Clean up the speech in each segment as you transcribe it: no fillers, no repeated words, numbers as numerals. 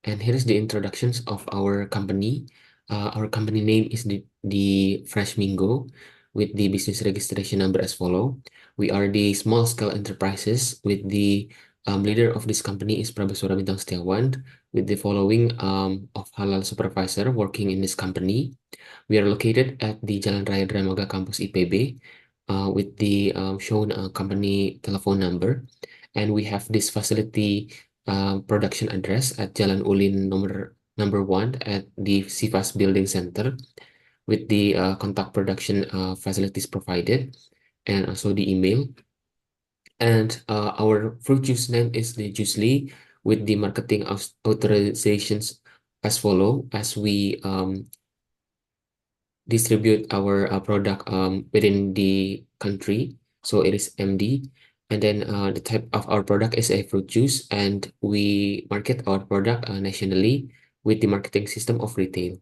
And here is the introductions of our company. Our company name is the Fresh Mingo with the business registration number as follow. We are the small scale enterprises with the leader of this company is Prabeswara Bintang Setiawan with the following of halal supervisor working in this company. We are located at the Jalan Raya Dramaga Campus IPB with the shown company telephone number. And we have this facility production address at Jalan Ulin number 1 at the Sivas Building Center with the contact production facilities provided and also the email. And our fruit juice name is the Juicely with the marketing authorizations as follow as we distribute our product within the country. So it is MD. And then the type of our product is a fruit juice, and we market our product nationally with the marketing system of retail.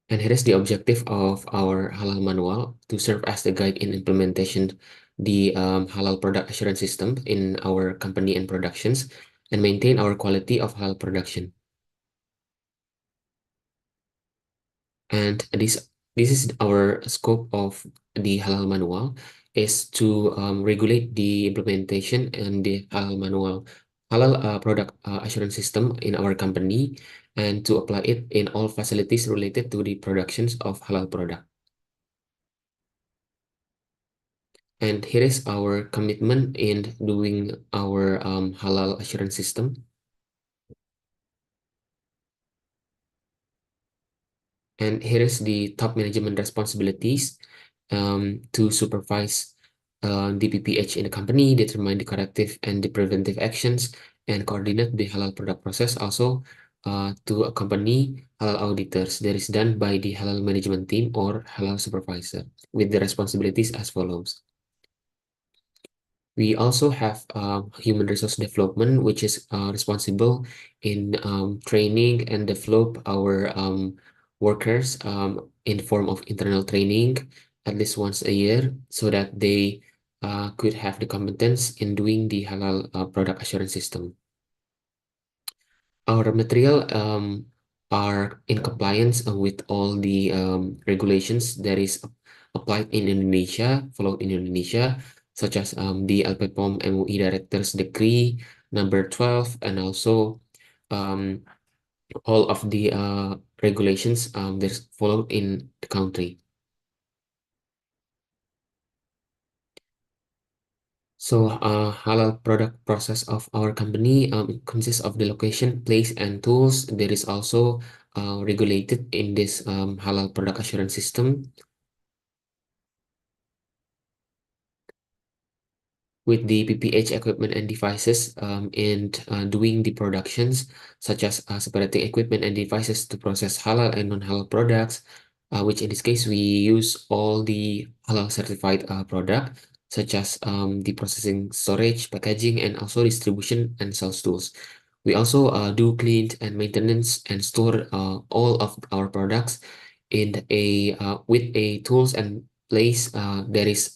And here is the objective of our halal manual to serve as the guide in implementation the halal product assurance system in our company and productions and maintain our quality of halal production. And this is our scope of the halal manual is to regulate the implementation and the halal manual halal product assurance system in our company and to apply it in all facilities related to the productions of halal product. And here is our commitment in doing our halal assurance system. And here is the top management responsibilities to supervise the PPH in the company, determine the corrective and the preventive actions, and coordinate the halal product process. Also, to accompany halal auditors that is done by the halal management team or halal supervisor with the responsibilities as follows. We also have human resource development, which is responsible in training and develop our workers in the form of internal training at least once a year so that they could have the competence in doing the halal product assurance system. Our material are in compliance with all the regulations that is applied in Indonesia, followed in Indonesia, such as the LPPOM MUI Director's Decree number 12, and also all of the regulations that's followed in the country. So, halal product process of our company consists of the location, place, and tools. There is also regulated in this halal product assurance system with the PPH equipment and devices and doing the productions, such as separating equipment and devices to process halal and non-halal products, which in this case we use all the halal certified product such as the processing, storage, packaging, and also distribution and sales tools. We also do clean and maintenance and store all of our products in a with a tools and place that is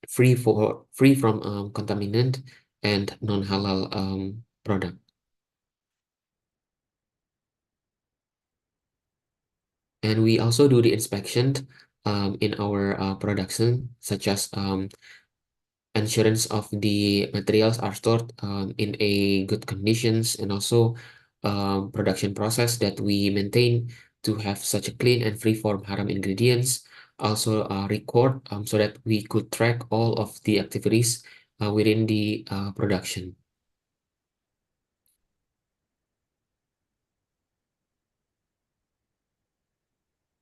free from contaminant and non-halal product. And we also do the inspection in our production, such as assurance of the materials are stored in a good conditions, and also production process that we maintain to have such a clean and free from haram ingredients. Also record so that we could track all of the activities within the production.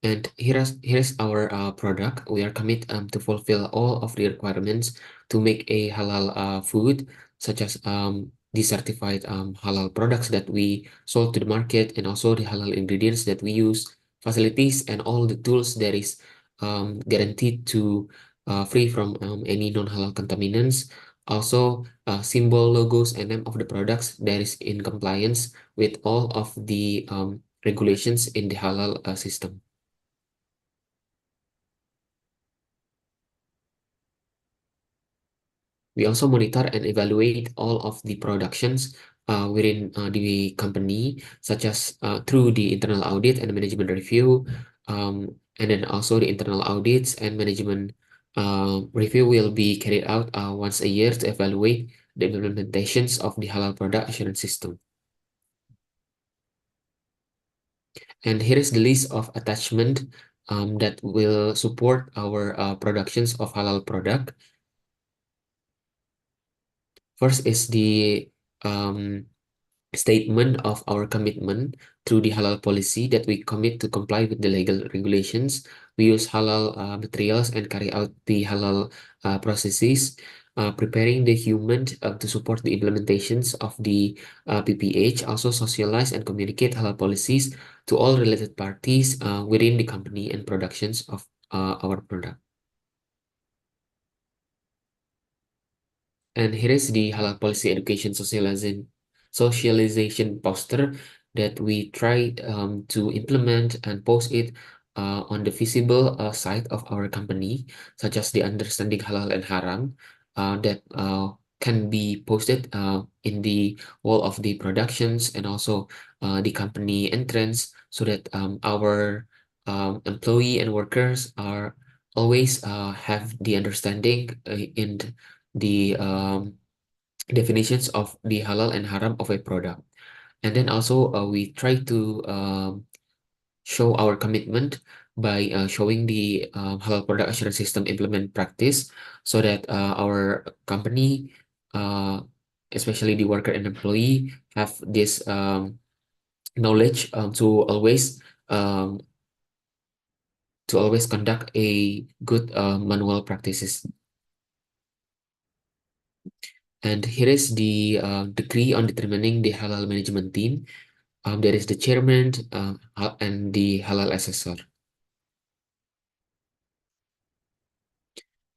And here's our product. We are committed to fulfill all of the requirements to make a halal food, such as the certified halal products that we sold to the market, and also the halal ingredients that we use, facilities, and all the tools that is guaranteed to free from any non-halal contaminants. Also, symbol, logos, and name of the products that is in compliance with all of the regulations in the halal system. We also monitor and evaluate all of the productions within the company, such as through the internal audit and management review, and then also the internal audits and management review will be carried out once a year to evaluate the implementations of the halal product assurance system. And here is the list of attachment that will support our productions of halal product. First is the um, statement of our commitment through the halal policy that we commit to comply with the legal regulations. We use halal materials and carry out the halal processes, preparing the human to support the implementations of the PPH, also socialize and communicate halal policies to all related parties within the company and productions of our product. And here is the halal policy education socialization poster that we try to implement and post it on the visible side of our company, such as the understanding halal and haram that can be posted in the wall of the productions and also the company entrance, so that our employee and workers are always have the understanding in the definitions of the halal and haram of a product. And then also we try to show our commitment by showing the halal product assurance system implement practice, so that our company, uh, especially the worker and employee, have this knowledge um, to always conduct a good manual practices. And here is the decree on determining the halal management team. There is the chairman and the halal assessor.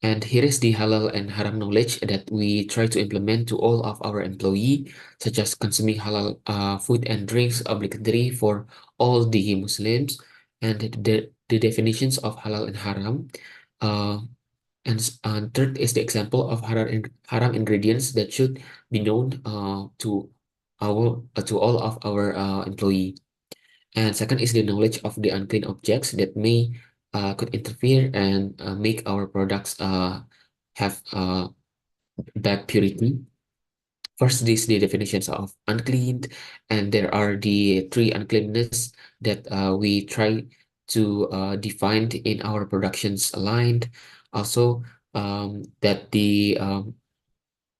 And here is the halal and haram knowledge that we try to implement to all of our employee, such as consuming halal food and drinks obligatory for all the Muslims, and the definitions of halal and haram. Uh, and third is the example of haram ingredients that should be known to all of our employee. And second is the knowledge of the unclean objects that may could interfere and make our products have bad purity. First is the definitions of unclean, and there are the three uncleanness that we try to define in our productions aligned. Also, that the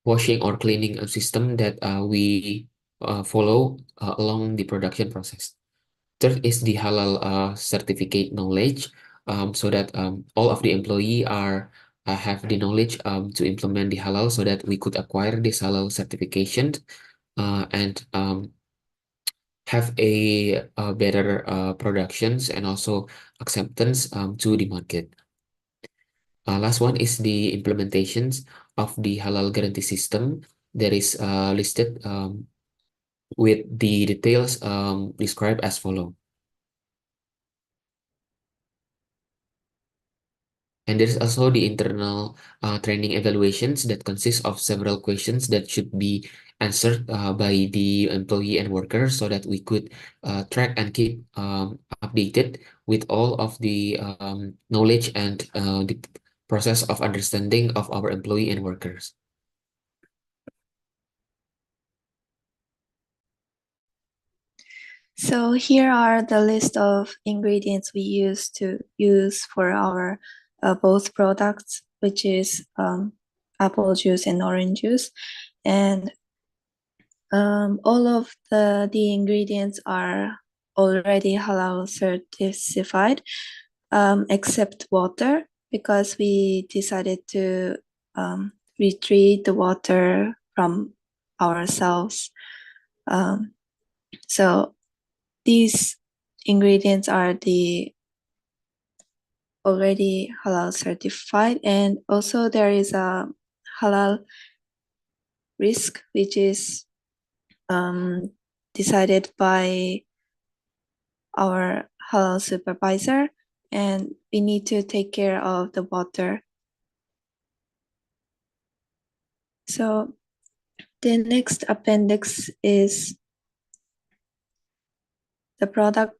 washing or cleaning system that we follow along the production process. Third is the halal certificate knowledge, so that all of the employee are have the knowledge to implement the halal, so that we could acquire this halal certification and have a better productions and also acceptance to the market. Last one is the implementations of the halal guarantee system that is listed with the details described as follow. And there's also the internal training evaluations that consist of several questions that should be answered by the employee and workers, so that we could track and keep updated with all of the knowledge and the process of understanding of our employee and workers. So here are the list of ingredients we use for our both products, which is apple juice and orange juice. And all of the ingredients are already halal certified, except water, because we decided to retrieve the water from ourselves. So these ingredients are the already halal certified, and also there is a halal risk, which is decided by our halal supervisor, and we need to take care of the water. So the next appendix is the product,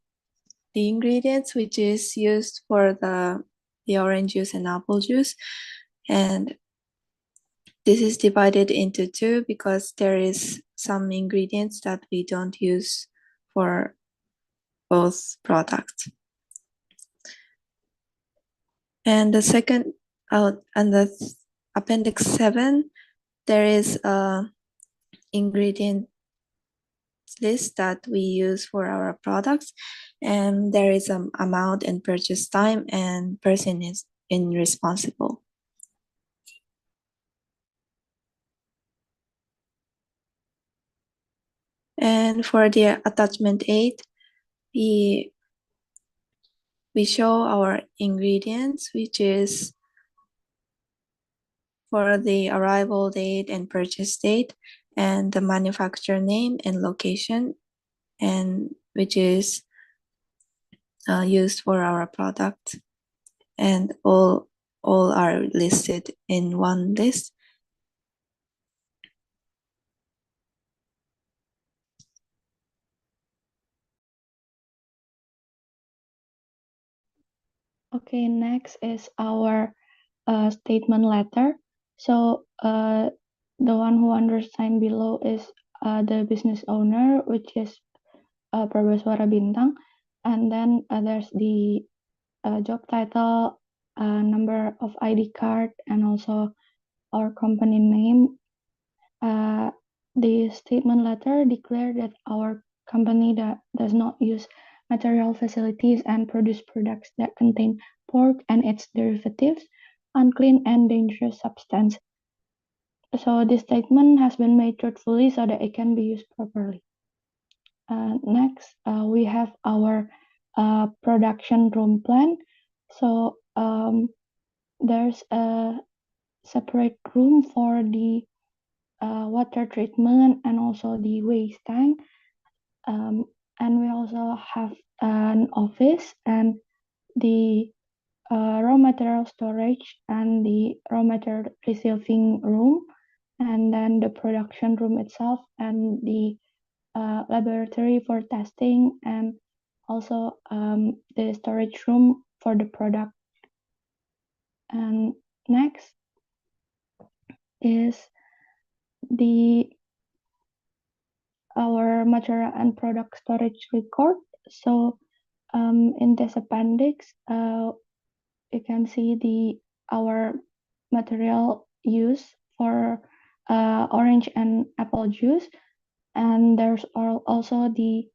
the ingredients which is used for the orange juice and apple juice. And this is divided into two because there is some ingredients that we don't use for both products. And the second, and the appendix 7, there is a ingredient list that we use for our products, and there is an amount and purchase time and person is responsible. And for the attachment 8, we show our ingredients, which is for the arrival date and purchase date, and the manufacturer name and location, and which is used for our product, and all are listed in one list. Okay, next is our statement letter. So the one who undersigned below is the business owner, which is Prabhaswara Bintang. And then there's the job title, number of ID card, and also our company name. The statement letter declared that our company does not use material facilities and produce products that contain pork and its derivatives, unclean and dangerous substance. So this statement has been made truthfully so that it can be used properly. Next, we have our production room plan. So there's a separate room for the water treatment and also the waste tank. And we also have an office and the raw material storage and the raw material receiving room, and then the production room itself and the laboratory for testing, and also the storage room for the product. And next is our material and product storage record. So in this appendix, you can see our material use for orange and apple juice, and there's also the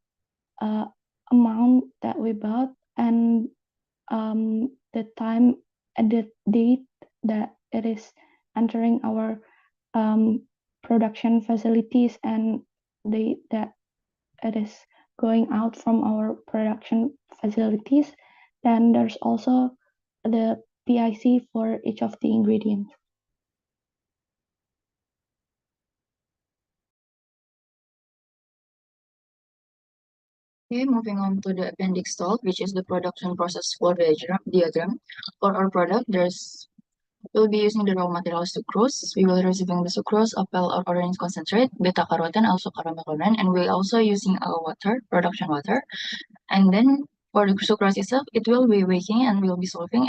amount that we bought and the time and the date that it is entering our production facilities and date that it is going out from our production facilities. Then there's also the PIC for each of the ingredients. Okay, moving on to the appendix 12, which is the production process flow diagram. For our product, we'll be using the raw materials sucrose. We will receiving the sucrose, apple or orange concentrate, beta carotene, also caramel chlorine, and we're also using our water, production water. And then for the sucrose itself, it will be waking and will be solving,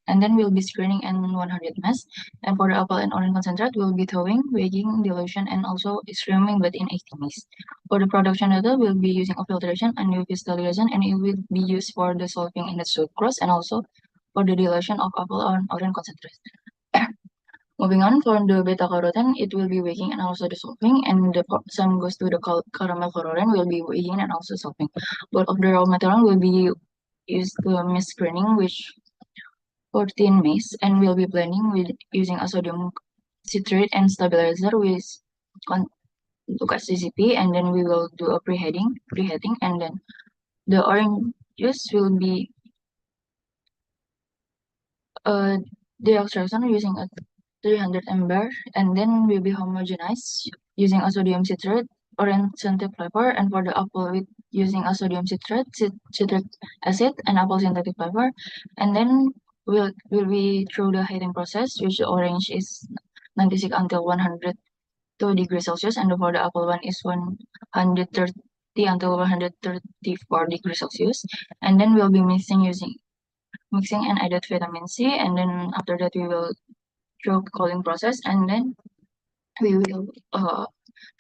and then we'll be screening N100 mass. And for the apple and orange concentrate, we'll be thawing, waking, dilution, and also streaming, but in 80 mass. For the production data, we'll be using a filtration and UV sterilization, and it will be used for the solving in the sucrose and also for the dilution of apple or orange concentrate. Moving on, for the beta carotene, it will be waking and also dissolving, and the same goes to the caramel chlorine will be waking and also solving. Both of the raw material will be used to mist screening, which 14 maize, and we'll be blending with using a sodium citrate and stabilizer with Lucas CCP, and then we will do a preheating, and then the orange juice will be the extraction using a 300 mbar, and then will be homogenized using a sodium citrate, orange synthetic flavor, and for the apple with using a sodium citrate, citric acid, and apple synthetic flavor, and then we'll be through the heating process, which the orange is 96 until 102 degrees Celsius, and for the apple one is 130 until 134 degrees Celsius. And then we'll be mixing and added vitamin C, and then after that we will through cooling process, and then we will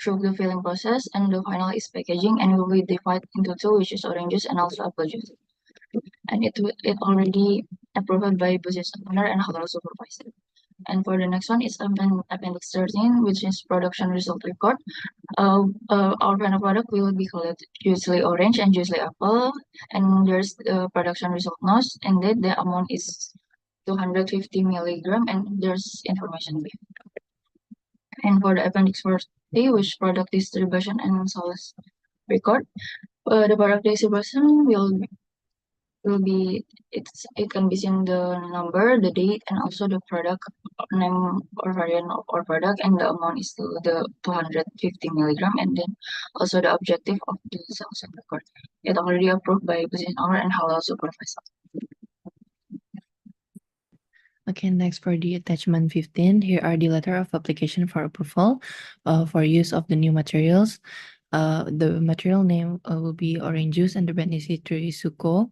through the filling process, and the final is packaging, and will be divided into two, which is orange juice and also apple juice. And it already approved by business owner and halal supervisor. And for the next one is appendix 13, which is production result record. Our final product will be called usually orange and usually apple, and there's the production result notes, and that the amount is 250 milligram, and there's information behind. And for the appendix 40, which product distribution and sales record, the product distribution will be it can be seen the number, the date, and also the product name or variant of our product, and the amount is still the 250 milligram, and then also the objective of the sales record. It already approved by business owner and halal supervisor. Okay, next for the attachment 15, here are the letter of application for approval for use of the new materials. The material name will be orange juice, and the brand is Suco,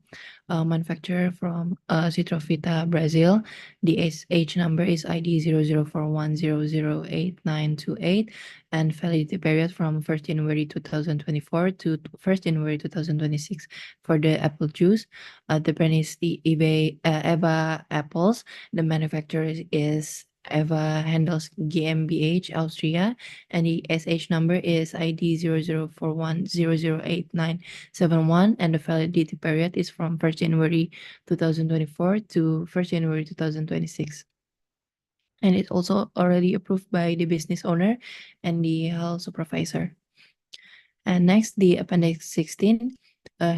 manufacturer from Citrovita, Brazil. The SH number is ID 0041008928, and validity period from 1st January 2024 to 1st January 2026. For the apple juice, the brand is the Eva Apples. The manufacturer is Eva Handels GmbH, Austria, and the SH number is ID 0041008971, and the validity period is from 1st January 2024 to 1st January 2026. And it's also already approved by the business owner and the health supervisor. And next, the appendix 16.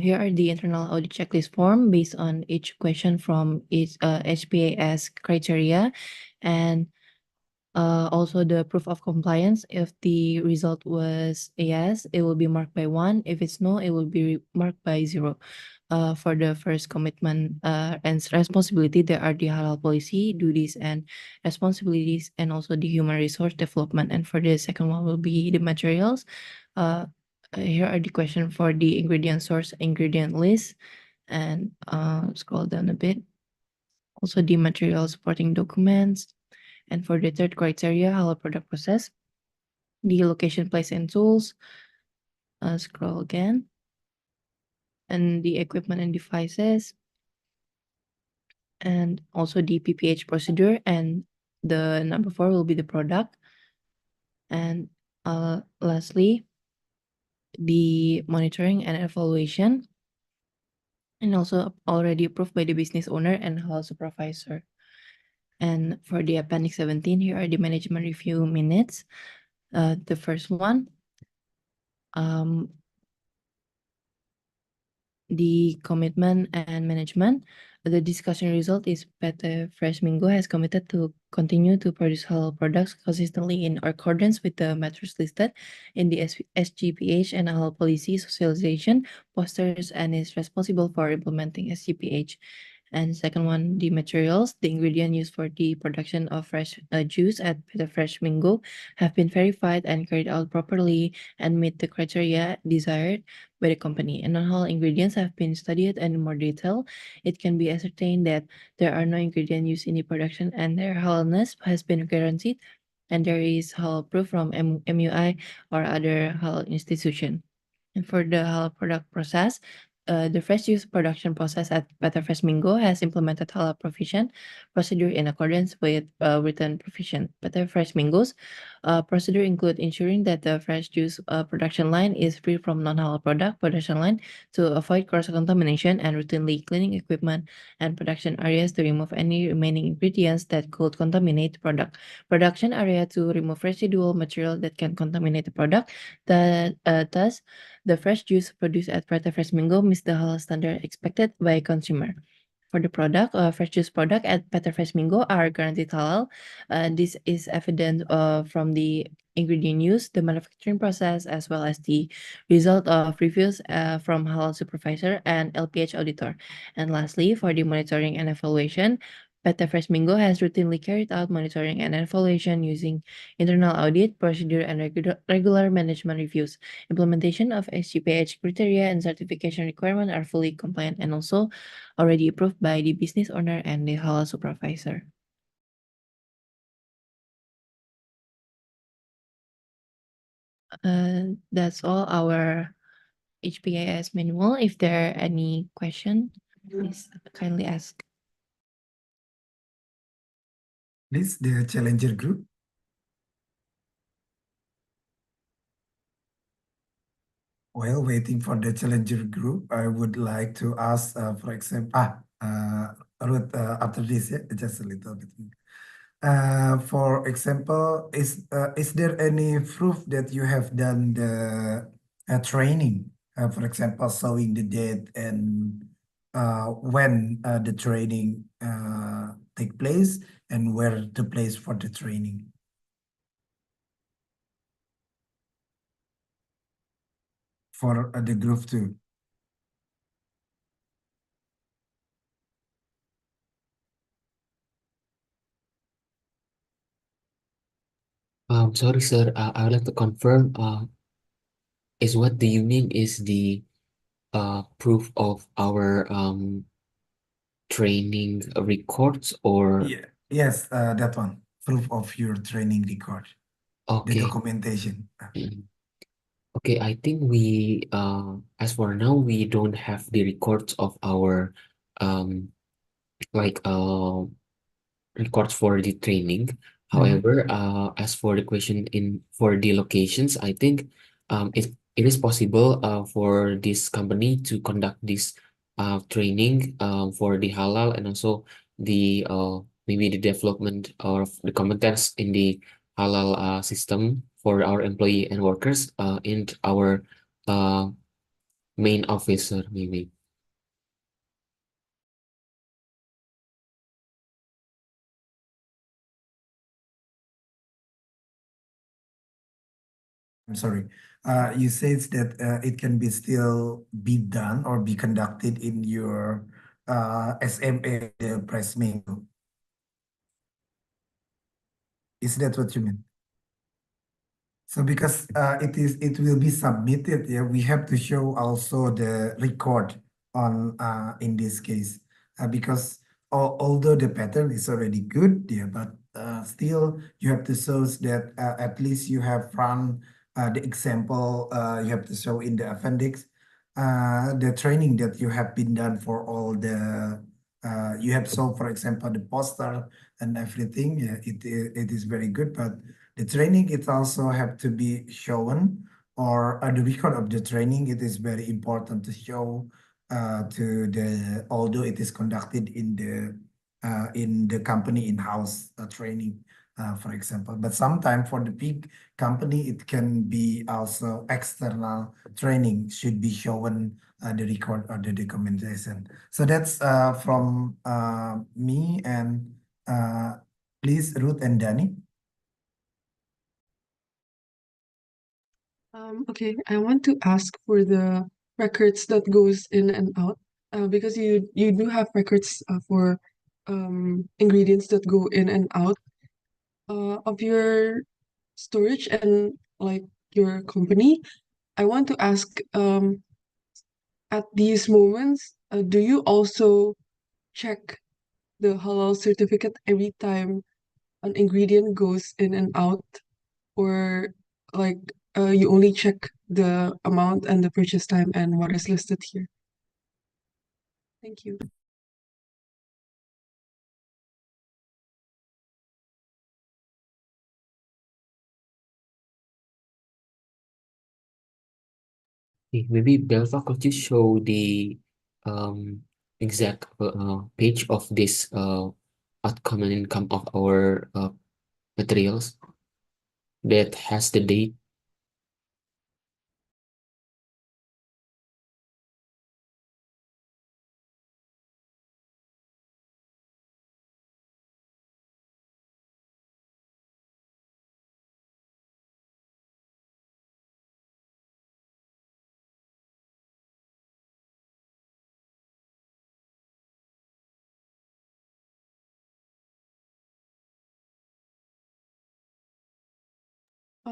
Here are the internal audit checklist form based on each question from each SJPH criteria, and also the proof of compliance. If the result was a yes, it will be marked by 1. If it's no, it will be marked by 0. For the first commitment and responsibility, there are the halal policy, duties, and responsibilities, and also the human resource development. And for the second one will be the materials. Here are the question for the ingredient source, ingredient list, and scroll down a bit. Also the material supporting documents. And for the third criteria, halal product process, the location, place, and tools. Scroll again. And the equipment and devices. And also the PPH procedure. And the number 4 will be the product. And lastly, the monitoring and evaluation, and also already approved by the business owner and halal supervisor. And for the appendix 17, here are the management review minutes. The first one, the commitment and management. The discussion result is PT Fresh Minggu has committed to continue to produce halal products consistently in accordance with the metrics listed in the SJPH and halal policy socialization posters, and is responsible for implementing SJPH. And second one, the materials, the ingredient used for the production of fresh juice at PT Fresh Minggu have been verified and carried out properly and meet the criteria desired by the company. And non-halal ingredients have been studied and in more detail. It can be ascertained that there are no ingredients used in the production, and their halalness has been guaranteed, and there is halal proof from MUI or other halal institution. And for the halal product process, the fresh juice production process at Better Fresh Minggu has implemented halal provision procedure in accordance with written provision. Better Fresh Minggu's procedure include ensuring that the fresh juice production line is free from non-halal product production line to avoid cross-contamination, and routinely cleaning equipment and production areas to remove any remaining ingredients that could contaminate the product. Production area to remove residual material that can contaminate the product. Thus, the fresh juice produced at Prata Fresh Minggu meets the halal standard expected by consumer. For the product, fresh juice product at Prata Fresh Minggu are guaranteed halal. This is evident from the ingredient used, the manufacturing process, as well as the result of reviews from halal supervisor and LPH auditor. And lastly, for the monitoring and evaluation, PT Fresh Minggu has routinely carried out monitoring and evaluation using internal audit, procedure, and regular management reviews. Implementation of SJPH criteria and certification requirements are fully compliant and also already approved by the business owner and the halal supervisor. That's all our HPAS manual. If there are any question, please kindly ask. Please, the challenger group. While waiting for the challenger group, I would like to ask, for example, Ruth, after this, yeah, just a little bit. For example, is there any proof that you have done the training? For example, showing the date and when the training take place and where the place for the training. For the group 2. Sorry, sir. I would like to confirm. Is what do you mean is the proof of our training records or Yeah. Yes, that one. Proof of your training record. The okay. documentation. Okay, I think we as for now we don't have the records of our um like records for the training. However, as for the question for the locations, I think it is possible for this company to conduct this training for the halal and also the maybe the development of the competence in the halal system for our employee and workers in our uh, main officer maybe. I'm sorry. You said that it can be still be done or be conducted in your SMA, the press menu. Is that what you mean? So because it will be submitted, yeah, we have to show also the record on in this case because although the pattern is already good, yeah, but still you have to show that at least you have run the example. You have to show in the appendix the training that you have been done for all the you have shown, for example, the poster and everything. Yeah, it is very good, but the training, it also have to be shown, or the record of the training, it is very important to show to the, although it is conducted in the company in-house training, for example. But sometimes for the big company, it can be also external training should be shown the record or the documentation. So that's from me and please, Ruth and Danny. Okay, I want to ask for the records that goes in and out, because you do have records for ingredients that go in and out of your storage and like your company. I want to ask at these moments, do you also check the halal certificate every time an ingredient goes in and out, or like you only check the amount and the purchase time and what is listed here? Thank you. Okay, maybe Belva, could you show the exact page of this outcome and income of our materials that has the date?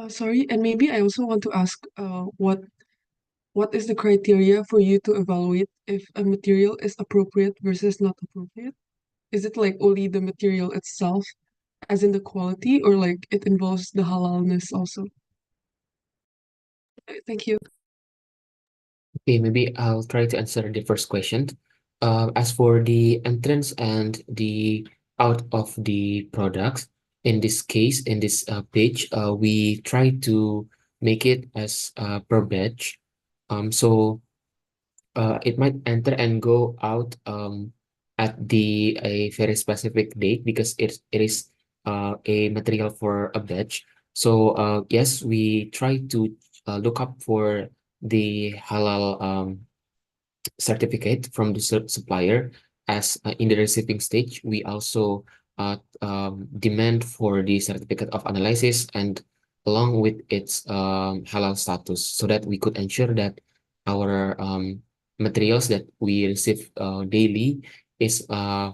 Sorry, and maybe I also want to ask, what is the criteria for you to evaluate if a material is appropriate versus not appropriate? Is it like only the material itself, as in the quality, or like it involves the halalness also? Thank you. Okay, maybe I'll try to answer the first question. As for the entrance and the out of the products, in this case, in this page, we try to make it as per batch. So it might enter and go out at the a very specific date because it is a material for a batch. So yes, we try to look up for the halal certificate from the supplier as in the receiving stage. We also demand for the certificate of analysis and along with its halal status so that we could ensure that our materials that we receive daily is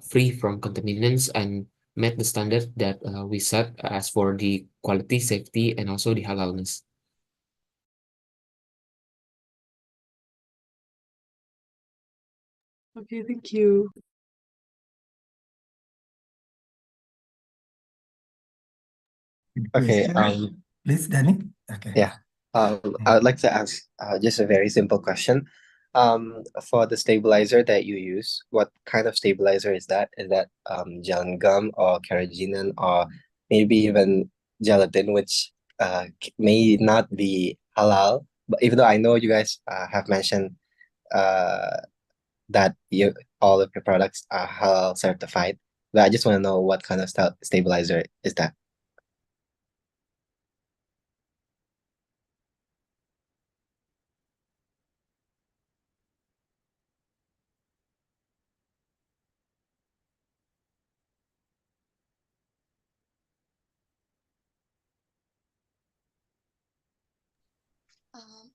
free from contaminants and met the standard that we set as for the quality, safety, and also the halalness. Okay, thank you. Good Okay, question. Please, Danny. Okay. yeah. I would like to ask just a very simple question. For the stabilizer that you use, what kind of stabilizer is that? Is that gel gum or carrageenan or maybe even gelatin, which may not be halal? But even though I know you guys have mentioned uh, that all of your products are halal certified, but I just want to know what kind of stabilizer is that?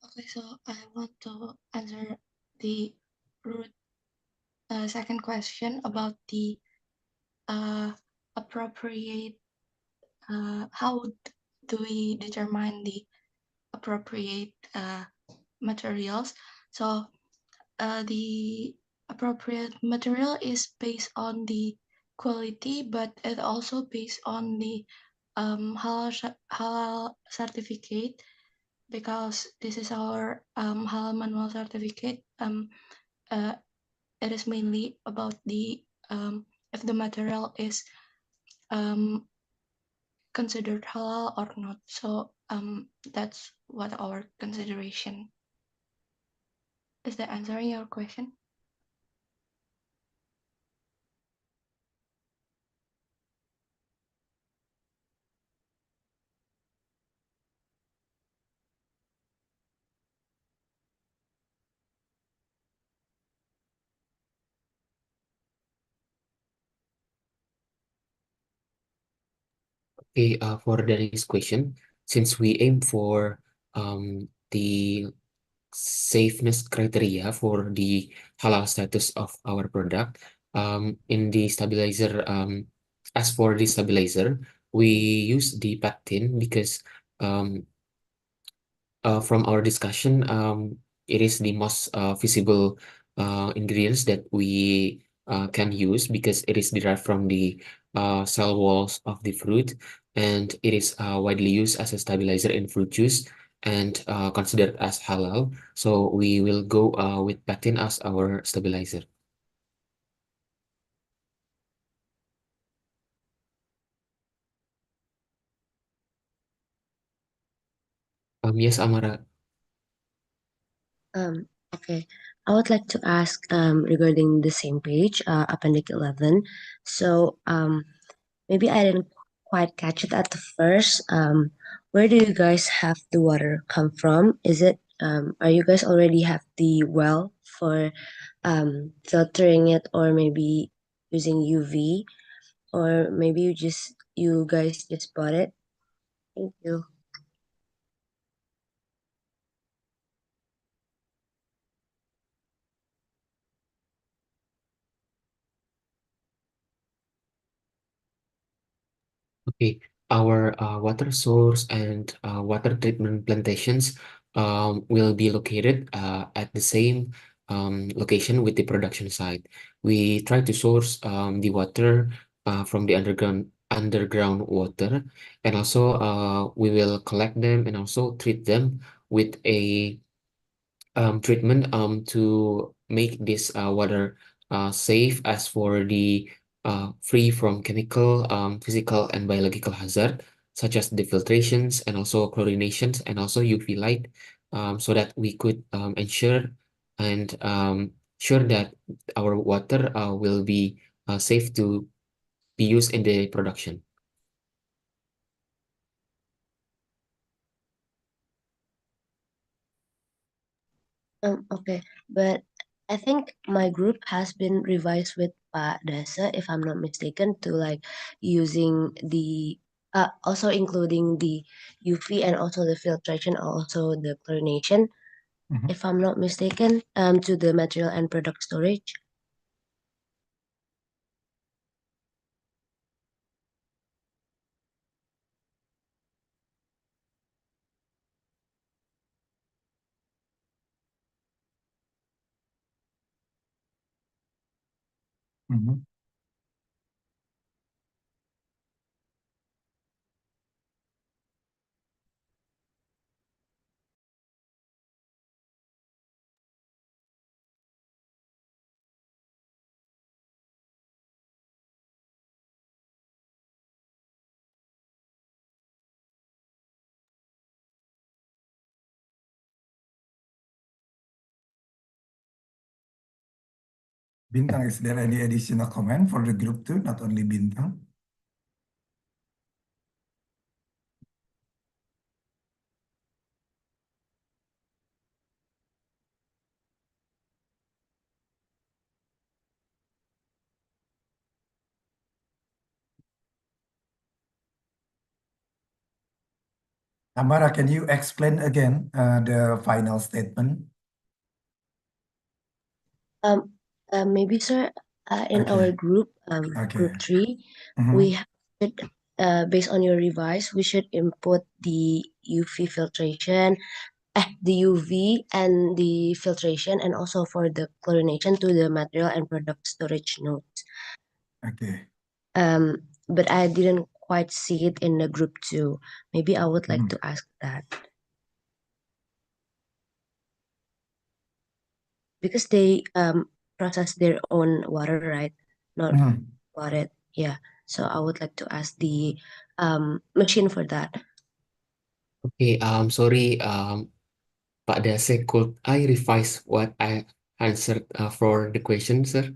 Okay, so I want to answer the root second question about the appropriate. How do we determine the appropriate materials? So the appropriate material is based on the quality, but it also based on the halal certificate, because this is our halal manual certificate. It is mainly about the if the material is considered halal or not. So that's what our consideration. Is that answering your question? Okay, for the next question, since we aim for the safeness criteria for the halal status of our product, in the stabilizer, as for the stabilizer, we use the pectin because um, from our discussion, it is the most feasible ingredients that we can use because it is derived from the cell walls of the fruit, and it is widely used as a stabilizer in fruit juice and considered as halal. So we will go with pectin as our stabilizer. Yes, Amara. Okay. I would like to ask regarding the same page, Appendix 11. So maybe I didn't quite catch it at the first. Where do you guys have the water come from? Is it are you guys already have the well for filtering it, or maybe using UV, or maybe you guys just bought it? Thank you. Okay, our water source and water treatment plantations will be located at the same location with the production site. We try to source the water from the underground water, and also we will collect them and also treat them with a treatment to make this water safe as for the free from chemical, physical, and biological hazard, such as the filtrations and also chlorinations and also UV light, so that we could ensure and sure that our water will be safe to be used in the production. Okay, but I think my group has been revised with Pak Dasa, if I'm not mistaken, to like using the also including the UV and also the filtration, also the chlorination, if I'm not mistaken, to the material and product storage. Bintang, is there any additional comment for the group too, not only Bintang? Amara, can you explain again the final statement? Maybe, sir, in our Okay. group, Okay. group 3, we should, based on your revise, we should input the UV filtration, the UV and the filtration, and also for the chlorination to the material and product storage notes. Okay. But I didn't quite see it in the group 2. Maybe I would like to ask that. Because they process their own water, right? Not water. Yeah. So I would like to ask the machine for that. Okay, sorry, Pak Dase, could I revise what I answered for the question, sir?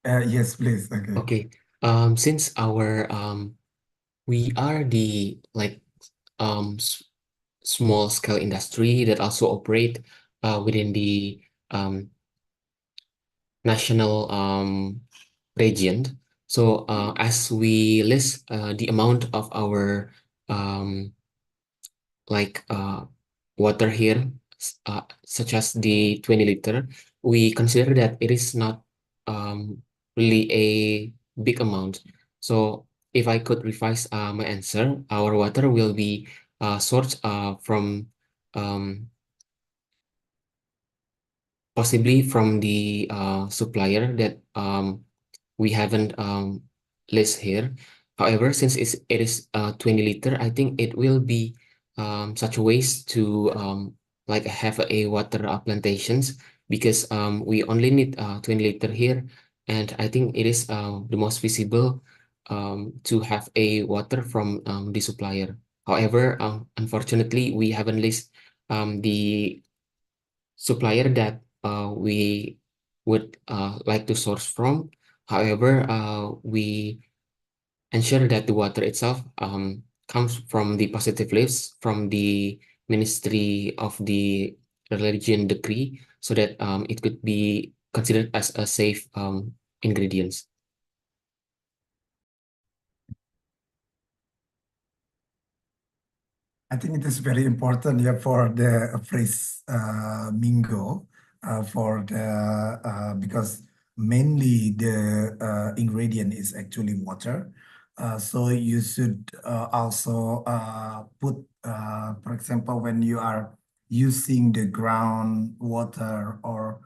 Yes, please. Okay. Okay. Since our we are the like small scale industry that also operate within the national region. So as we list the amount of our like water here, such as the 20 liter, we consider that it is not really a big amount. So if I could revise my answer, our water will be sourced from possibly from the supplier that we haven't list here. However, since it is 20 liter, I think it will be such a waste to like have a water plantations, because we only need 20 liter here, and I think it is the most feasible to have a water from the supplier. However, unfortunately, we haven't list the supplier that we would like to source from. However, we ensure that the water itself comes from the positive list from the Ministry of the Religion Decree, so that it could be considered as a safe ingredients. I think it is very important, yeah, for the phrase mingo, for the because mainly the ingredient is actually water. So you should also put, for example, when you are using the groundwater or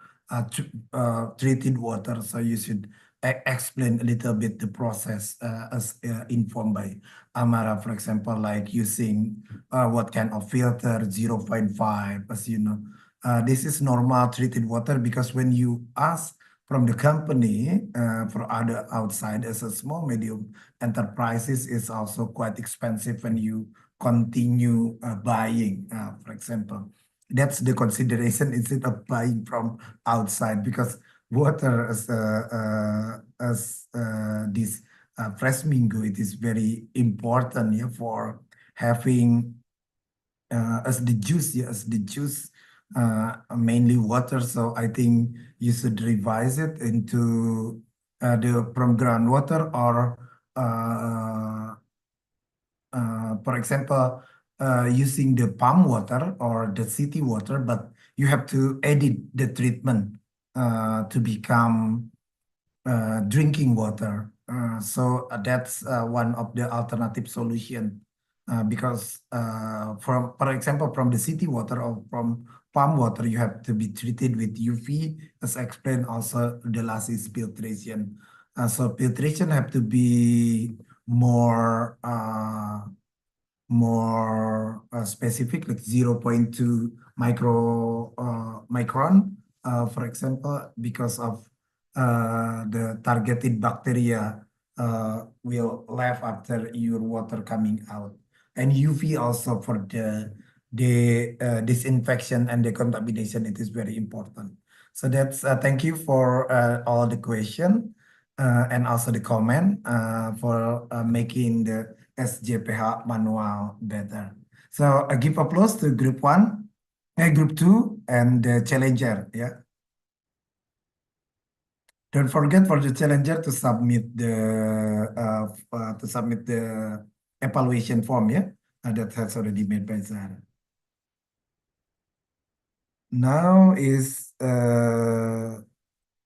treated water, so you should explain a little bit the process as informed by Amara, for example, like using what kind of filter, 0.5, as you know. This is normal treated water because when you ask from the company for other outside as a small medium enterprises is also quite expensive when you continue buying, for example. That's the consideration instead of buying from outside because water as this fresh mango, it is very important, yeah, for having as the juice, yeah, as the juice, mainly water. So I think you should revise it into the from groundwater or for example, using the palm water or the city water, but you have to edit the treatment to become drinking water. So that's one of the alternative solution because from, for example, from the city water or from palm water, you have to be treated with UV. As explained, also the last is filtration. So filtration have to be more specific, like 0.2 micron, for example, because of the targeted bacteria will left after your water coming out. And UV also for the disinfection and the contamination, it is very important. So that's thank you for all the question and also the comment for making the SJPH manual better. So I give applause to group one, group two, and the challenger. Yeah. Don't forget for the challenger to submit the evaluation form. Yeah, that has already made by Zara. Now is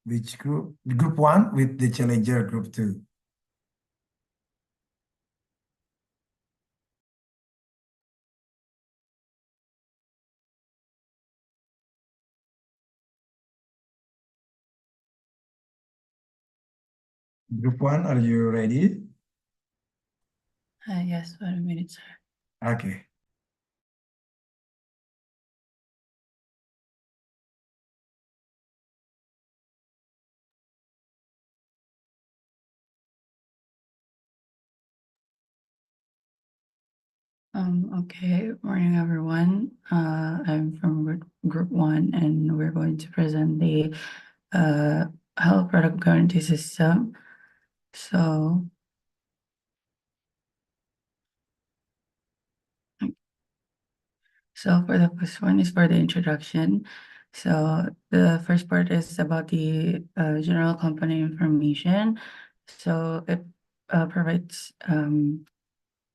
which group? Group one with the challenger, group two. Group one, are you ready? Yes, 1 minute, sir. Okay. Okay, morning everyone. I'm from group one, and we're going to present the health product guarantee system. So for the first one is for the introduction. So the first part is about the general company information. So it provides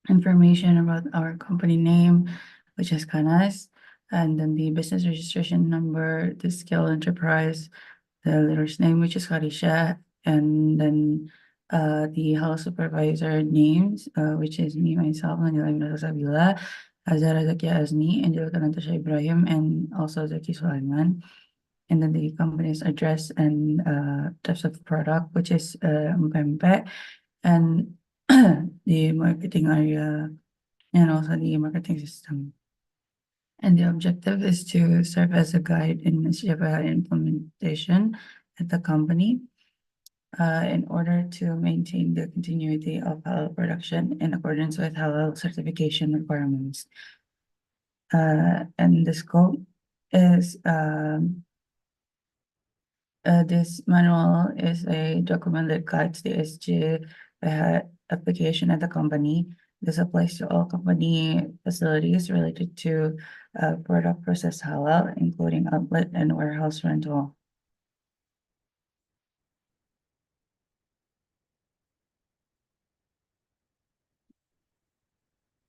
information about our company name, which is Canas, and then the business registration number, the scale enterprise, the leader's name, which is Karisha, and then the house supervisor names, which is me, myself, Manila Ibn Sabila, Azara Zakia Azni, Angela Kanantasha Ibrahim, and also Zaki Sulaiman. And then the company's address and types of product, which is Mpempe, and the marketing area, and also the marketing system. And the objective is to serve as a guide in SJPH implementation at the company in order to maintain the continuity of halal production in accordance with halal certification requirements. And the scope is this manual is a document that guides the SJPH application at the company. This applies to all company facilities related to product process halal, including outlet and warehouse rental.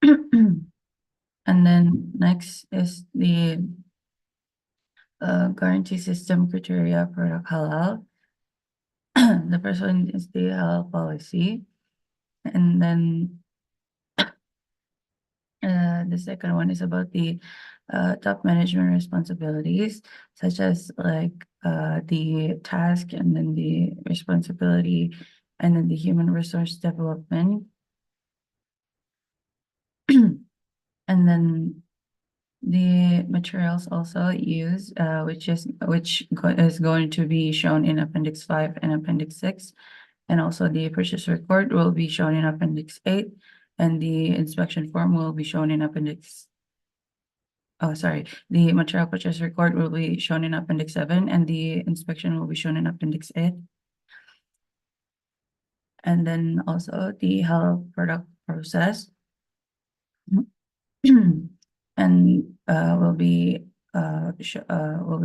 And then next is the guarantee system criteria product halal. The first one is the halal policy. And then the second one is about the top management responsibilities, such as like the task and then the responsibility and then the human resource development. And then the materials also used, which is going to be shown in Appendix 5 and Appendix 6. And also the purchase record will be shown in Appendix 8, and the inspection form will be shown in Appendix. Oh, sorry. The material purchase record will be shown in Appendix 7, and the inspection will be shown in Appendix 8. And then also the Halal product process. And we'll be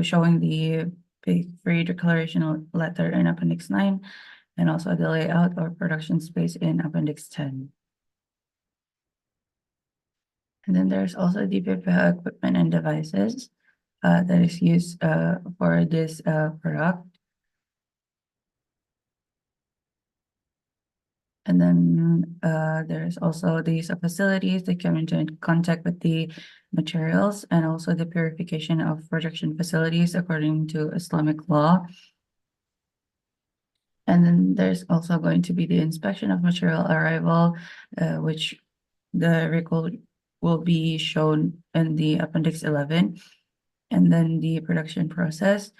showing the free declaration letter in Appendix 9, and also the layout or production space in Appendix 10. And then there's also the SJPH equipment and devices that is used for this product. And then there's also these facilities that come into contact with the materials, and also the purification of production facilities according to Islamic law. And then there's also going to be the inspection of material arrival, which the record will be shown in the Appendix 11. And then the production process.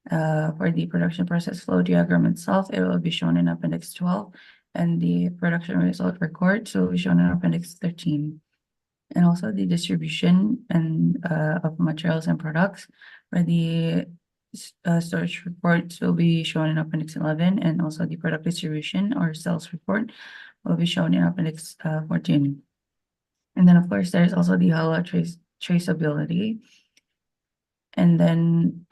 For the production process flow diagram itself, it will be shown in Appendix 12, and the production result record will be shown in Appendix 13. And also the distribution and of materials and products for the storage report will be shown in Appendix 11, and also the product distribution or sales report will be shown in Appendix 14. And then of course there's also the Halal traceability. And then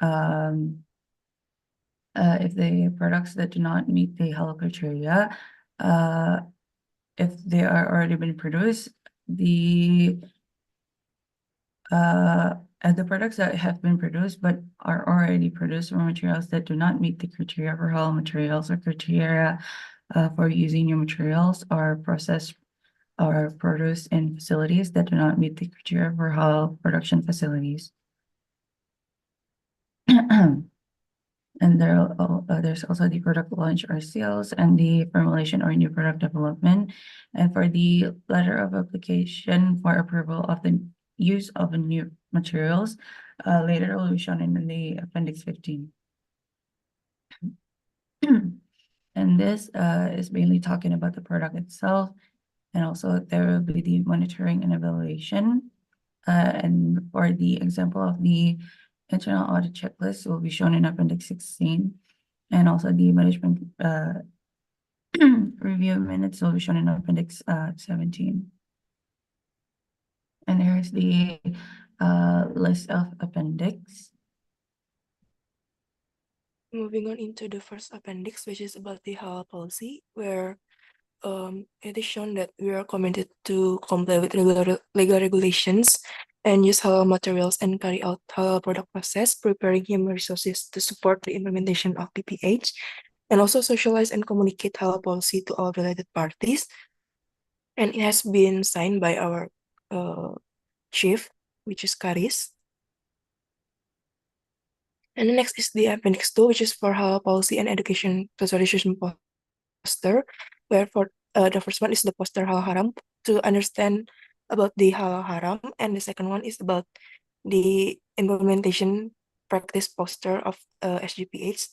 if the products that do not meet the Halal criteria, if they are already been produced, the products that have been produced but are already produced from materials that do not meet the criteria for Halal materials or criteria for using new materials are processed or produced in facilities that do not meet the criteria for Halal production facilities. And there's also the product launch or sales, and the formulation or new product development. And for the letter of application for approval of the use of new materials, later will be shown in the Appendix 15. And this is mainly talking about the product itself, and also there will be the monitoring and evaluation. And for the example of the internal audit checklist will be shown in Appendix 16, and also the management review minutes will be shown in Appendix 17. And here's the list of appendix. Moving on into the first appendix, which is about the halal policy, where it is shown that we are committed to comply with legal regulations and use halal materials and carry out halal product process, preparing human resources to support the implementation of PPH, and also socialize and communicate halal policy to all related parties. And it has been signed by our chief, which is Karis. And the next is the Appendix 2, which is for halal policy and education socialization poster, where for the first one is the poster halal haram to understand about the halal haram, and the second one is about the implementation practice poster of SJPH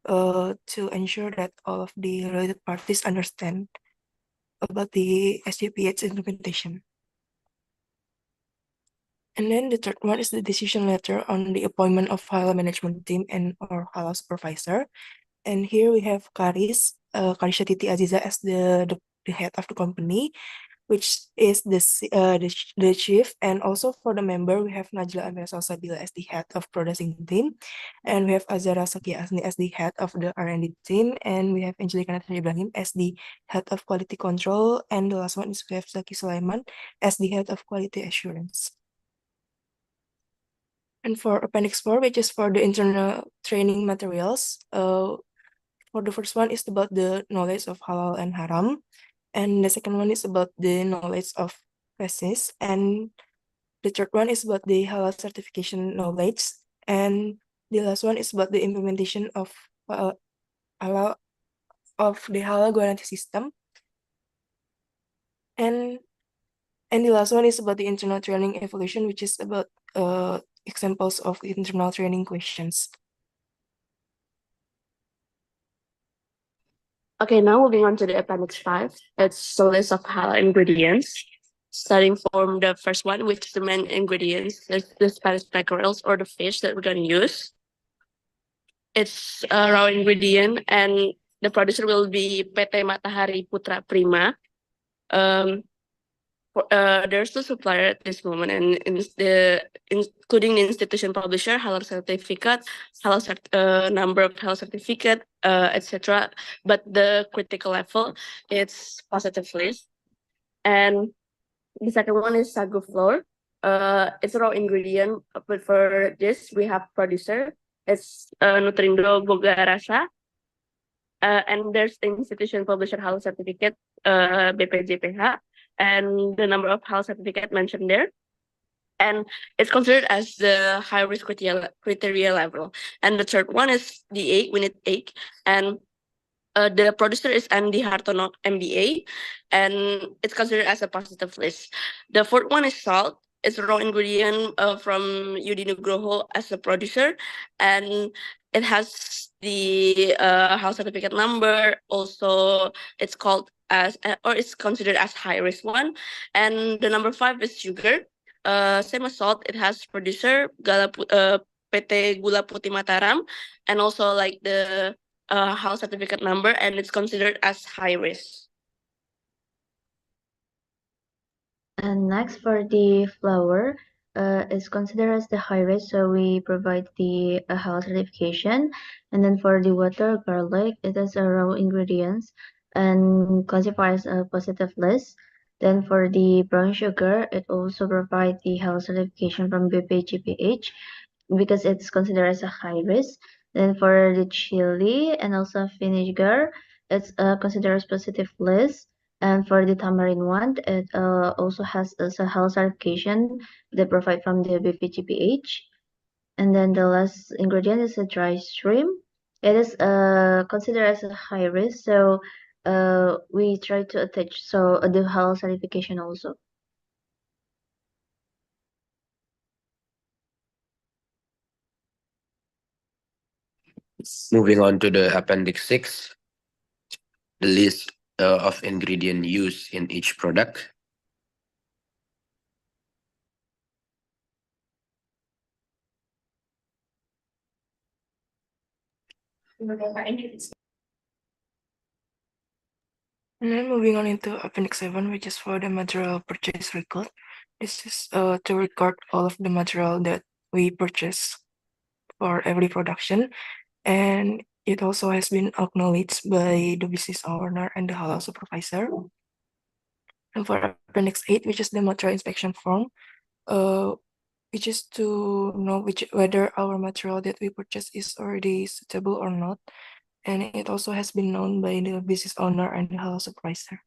to ensure that all of the related parties understand about the SJPH implementation. And then the third one is the decision letter on the appointment of halal management team and or halal supervisor. And here we have Karis Titi Aziza as the head of the company, which is the chief. And also for the member, we have Najla Amira Salsabila as the head of producing team. And we have Azara Sakia Asni as the head of the R&D team. And we have Angelica Natasha Ibrahim as the head of quality control. And the last one is we have Zaki Sulaiman as the head of quality assurance. And for Appendix 4, which is for the internal training materials, for the first one is about the knowledge of halal and haram. And the second one is about the knowledge of business. And the third one is about the halal certification knowledge. And the last one is about the implementation of halal of the halal guarantee system. And the last one is about the internal training evaluation, which is about examples of internal training questions. Okay, now moving on to the appendix 5. It's the list of halal ingredients. Starting from the first one, which is the main ingredients, the Spanish mackerels or the fish that we're going to use. It's a raw ingredient, and the producer will be PT Matahari Putra Prima. There's no supplier at this moment, and including the institution publisher, halal certificate, number of halal certificate, etc. But the critical level, it's positive list. And the second one is sagu flour. It's a raw ingredient, but for this we have producer. It's Nutrindo Boga Rasa. And there's the institution publisher halal certificate, BPJPH, and the number of halal certificate mentioned there. And it's considered as the high risk criteria level. And the third one is the egg. We need egg, and the producer is Andy Hartono MBA, and it's considered as a positive list. The fourth one is salt. It's a raw ingredient from Yudi Nugroho as a producer, and it has the house certificate number. Also, it's called as, or it's considered as high risk one. And the number 5 is sugar. Same as salt, it has producer PT Gula Putih Mataram, and also like the house certificate number, and it's considered as high risk. And next for the flour, is considered as the high risk, so we provide the halal certification. And then for the water, garlic, it is a raw ingredients and classifies a positive list. Then for the brown sugar, it also provides the halal certification from BPGPH because it's considered as a high risk. Then for the chili and also vinegar, it's considered as positive list. And for the tamarind one, it also has a health certification they provide from the BPGPH. And then the last ingredient is a dry shrimp. It is considered as a high risk, so we try to attach the health certification also. Moving on to the appendix 6, the list of ingredient used in each product. And then moving on into appendix 7, which is for the material purchase record. This is to record all of the material that we purchase for every production, and it also has been acknowledged by the business owner and the halal supervisor. And for appendix 8, which is the material inspection form, which is to know whether our material that we purchase is already suitable or not. And it also has been known by the business owner and the halal supervisor.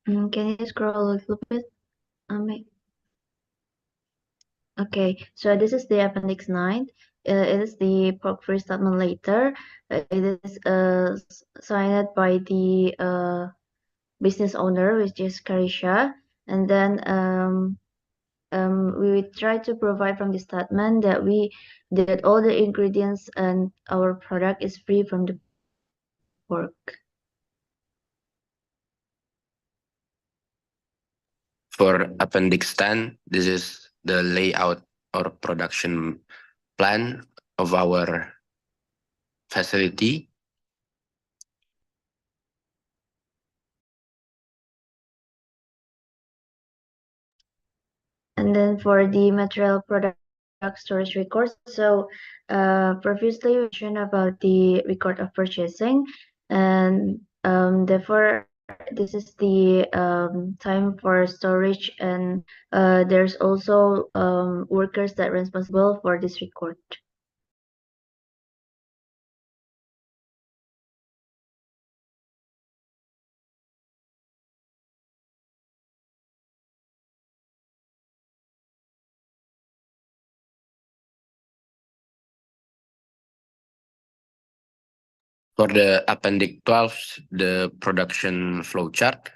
Can you scroll a little bit? Okay, so this is the appendix 9. It is the pork free statement later. It is signed by the business owner, which is Karisha. And then we will try to provide from the statement that all the ingredients and our product is free from the pork. For appendix 10, this is the layout or production plan of our facility. And then for the material product storage records, so previously we mentioned about the record of purchasing, and Therefore, this is the time for storage, and there's also workers that are responsible for this record. For the Appendix 12, the production flow chart.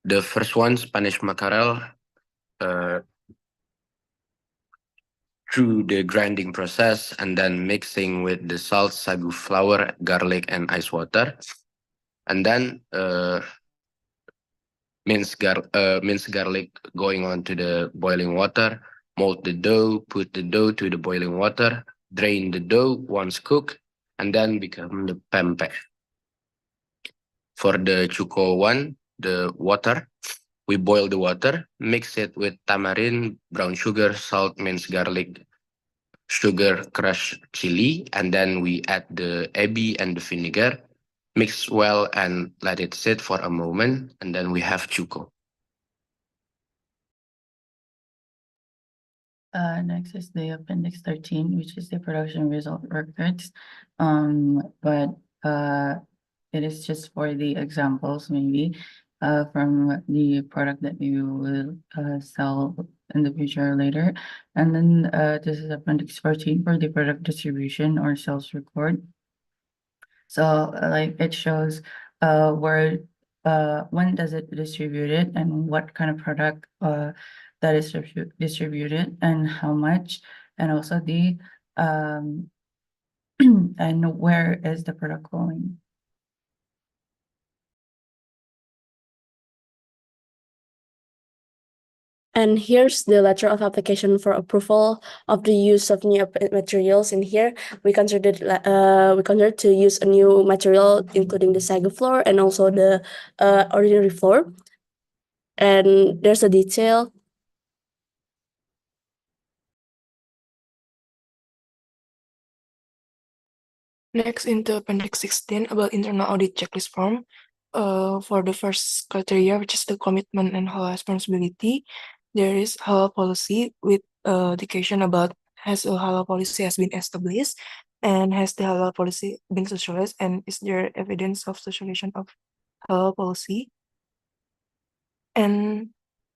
The first one, Spanish mackerel, through the grinding process and then mixing with the salt, sagu flour, garlic, and ice water. And then minced garlic going on to the boiling water, mold the dough, put the dough to the boiling water, drain the dough once cooked, and then become the pempek. For the chuko one, the water, we boil the water, mix it with tamarind, brown sugar, salt, minced garlic, sugar, crushed chili, and then we add the ebi and the vinegar, mix well and let it sit for a moment, and then we have chuko. Next is the Appendix 13, which is the production result records. But it is just for the examples, maybe, from the product that we will sell in the future later. And then this is Appendix 14 for the product distribution or sales record. So like it shows where when does it distribute it and what kind of product that is distributed and how much, and also the and where is the product going. And here's the letter of application for approval of the use of new materials. In here, we considered to use a new material, including the sago flour and also the ordinary flour. And there's a detail. Next, into Appendix 16 about internal audit checklist form. For the first criteria, which is the commitment and halal responsibility, there is halal policy with indication about has a halal policy has been established and has the halal policy been socialized, and is there evidence of socialization of halal policy. And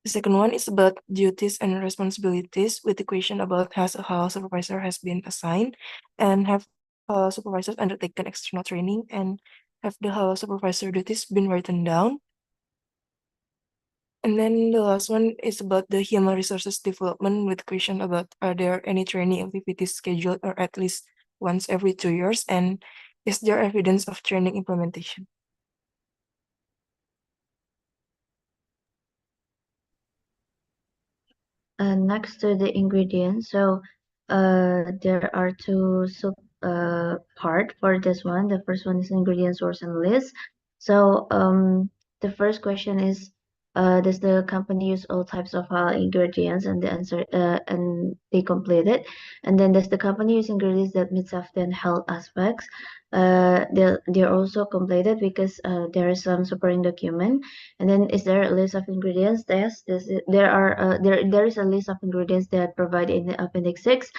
the second one is about duties and responsibilities with the question about has a halal supervisor has been assigned and have halal supervisors undertaken external training and have the halal supervisor duties been written down. And then the last one is about the human resources development with question about are there any training activities scheduled or at least once every 2 years, and is there evidence of training implementation. Next to the ingredients, so there are two sub part for this one. The first one is ingredient source and list. So the first question is does the company use all types of ingredients, and the answer and they complete it. And then does the company use ingredients that meet safety and health aspects? They're also completed because there is some supporting document. And then is there a list of ingredients? Yes, there is a list of ingredients that provide in the Appendix 6.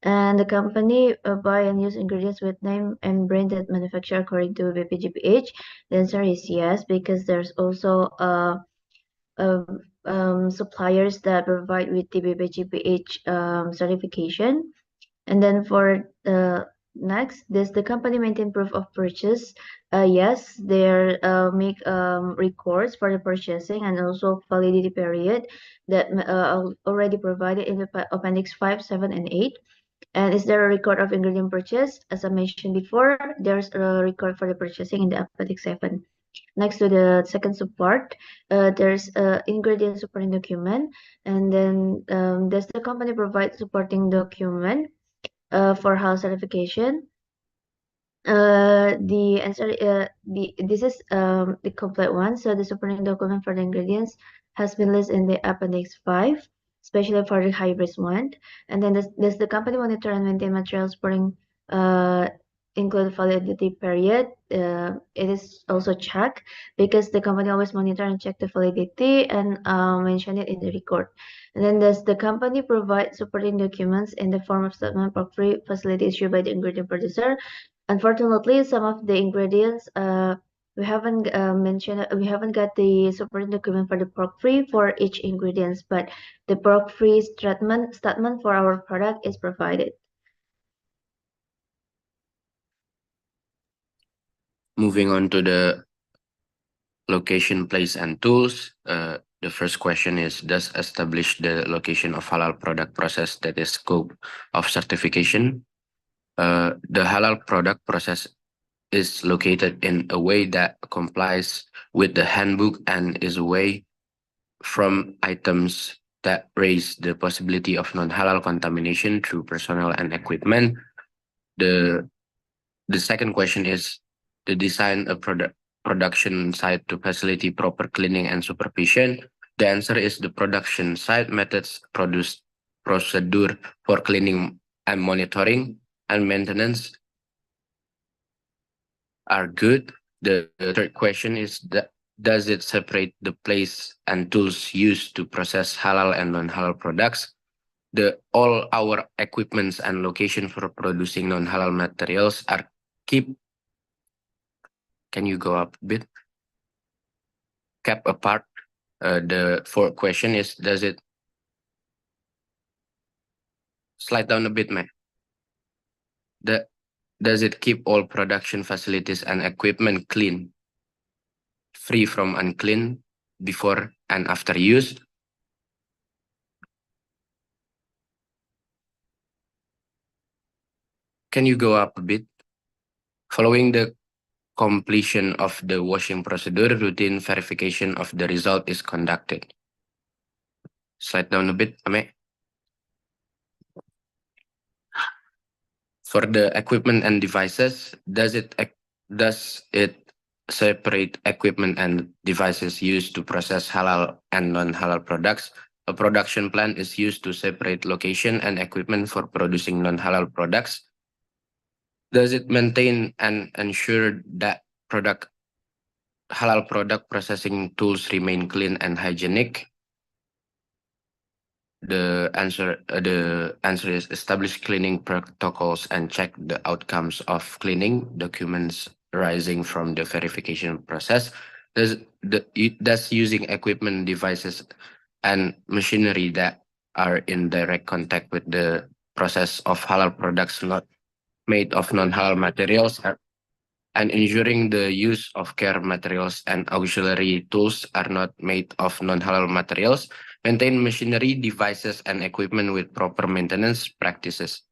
And the company buy and use ingredients with name and brand that manufacture according to BPGPH. The answer is yes, because there's also suppliers that provide with the BPGPH certification. And then for the next, does the company maintain proof of purchase? Yes, they make records for the purchasing and also validity period that already provided in the Appendix 5, 7, and 8. And is there a record of ingredient purchase? As I mentioned before, there's a record for the purchasing in the Appendix 7. Next to the second support, there's ingredient supporting document. And then does the company provide supporting document for house certification? The answer this is the complete one. So the supporting document for the ingredients has been listed in the Appendix 5, especially for the high risk one. And then does the company monitor and maintain material supporting include validity period. It is also checked because the company always monitor and check the validity and mention it in the record. And then does the company provide supporting documents in the form of statement for free facility issued by the ingredient producer? Unfortunately, some of the ingredients we haven't we haven't got the supporting document for the pork free for each ingredients, but the pork free statement for our product is provided. Moving on to the location, place, and tools. The first question is, does establish the location of halal product process that is scope of certification? The halal product process is located in a way that complies with the handbook and is away from items that raise the possibility of non-halal contamination through personnel and equipment. The second question is to design a production site to facilitate proper cleaning and supervision. The answer is the production site methods, procedure for cleaning and monitoring and maintenance are good. The third question is that does it separate the place and tools used to process halal and non-halal products? All our equipments and location for producing non-halal materials are kept. Can you go up a bit? Kept apart. The fourth question is, does it slide down a bit, man? Does it keep all production facilities and equipment clean, free from unclean before and after use? Can you go up a bit? Following the completion of the washing procedure, routine verification of the result is conducted. Slide down a bit, Ame. For the equipment and devices, does it separate equipment and devices used to process halal and non-halal products? A production plan is used to separate location and equipment for producing non-halal products. Does it maintain and ensure that halal product processing tools remain clean and hygienic? The answer is establish cleaning protocols and check the outcomes of cleaning documents arising from the verification process. Does using equipment, devices, and machinery that are in direct contact with the process of halal products not made of non-halal materials and ensuring the use of care materials and auxiliary tools are not made of non-halal materials. Maintain machinery, devices, and equipment with proper maintenance practices.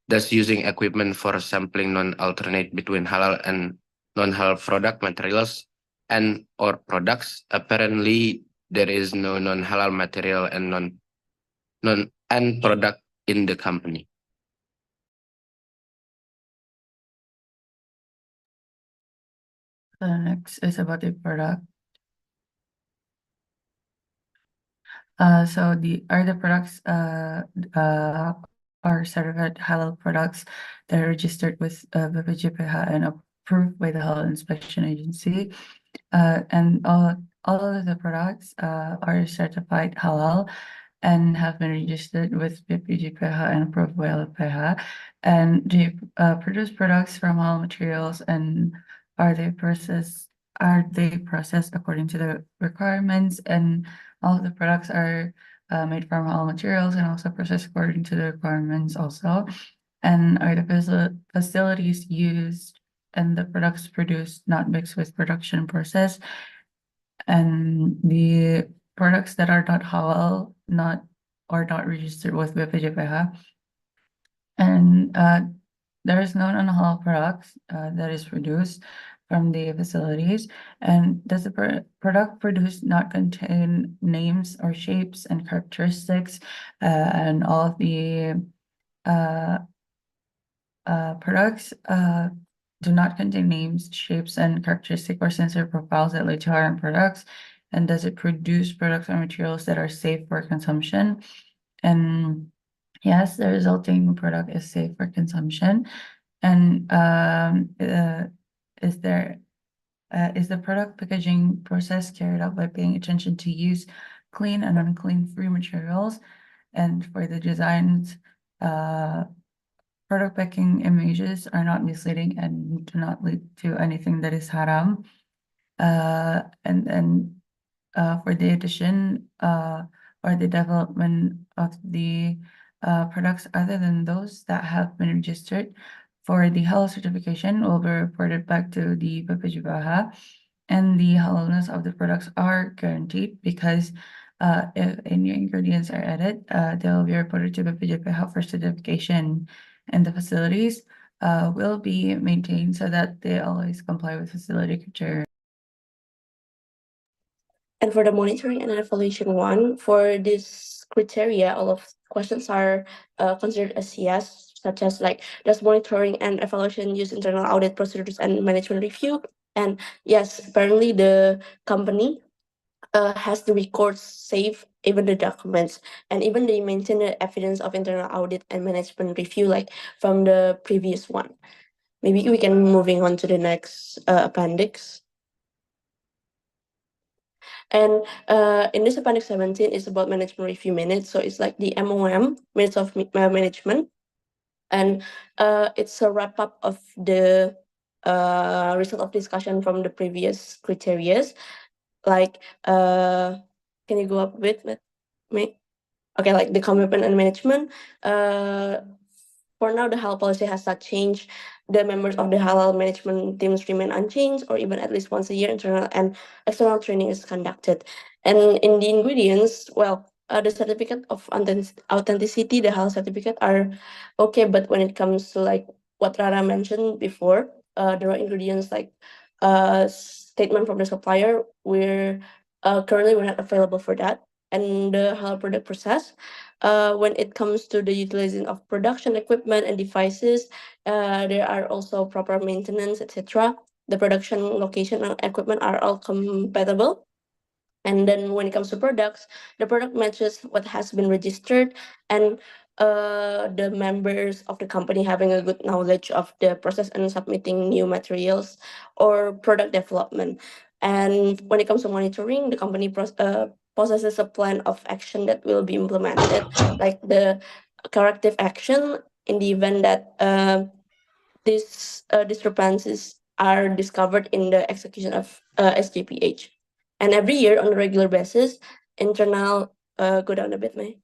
Thus, using equipment for sampling non-alternate between halal and non-halal product materials and or products. Apparently, there is no non-halal material and non product in the company. The next is about the product. So the products are certified halal products that are registered with SJPH and approved by the Halal Inspection Agency. And all of the products are certified halal and have been registered with BPJPH and approved by LPH. And they produce products from halal materials, and are they processed according to the requirements, and all of the products are made from halal materials and also processed according to the requirements also. And are the facilities used and the products produced not mixed with production process, and the products that are not halal are not registered with BPJPH. And there is no non-halal products that is produced from the facilities. And does the product produced not contain names or shapes and characteristics, and all of the products do not contain names, shapes, and characteristic or sensor profiles that lead to harm products? And does it produce products or materials that are safe for consumption? And yes, the resulting product is safe for consumption. And is the product packaging process carried out by paying attention to use clean and unclean free materials? And for the designs, product packing images are not misleading and do not lead to anything that is haram. And for the addition or the development of the products other than those that have been registered for the halal certification will be reported back to the BPJPH, and the halalness of the products are guaranteed because if any ingredients are added, they will be reported to BPJPH for certification, and the facilities will be maintained so that they always comply with facility criteria. And for the monitoring and evaluation one, for this criteria, all of questions are considered as yes, such as like, does monitoring and evaluation use internal audit procedures and management review? And yes, apparently the company has the records saved, even the documents, and even they maintain the evidence of internal audit and management review, like from the previous one. Maybe we can moving on to the next appendix. And in this appendix 17 is about management review minutes. So it's like the MOM, minutes of management. And it's a wrap up of the result of discussion from the previous criterias. Like, can you go up with me? Okay, like the commitment and management. For now, the halal policy has not changed. The members of the halal management teams remain unchanged, or even at least once a year, internal and external training is conducted. And in the ingredients, well, the certificate of authenticity, the halal certificate are okay, but when it comes to like what Rara mentioned before, there are ingredients like statement from the supplier. We're currently we're not available for that. And the halal product process, when it comes to the utilization of production equipment and devices, there are also proper maintenance, etc. The production location and equipment are all compatible. And then when it comes to products, the product matches what has been registered, and the members of the company having a good knowledge of the process and submitting new materials or product development. And when it comes to monitoring, the company possesses a plan of action that will be implemented, like the corrective action in the event that these discrepancies are discovered in the execution of SJPH. And every year on a regular basis, internal, go down a bit, May.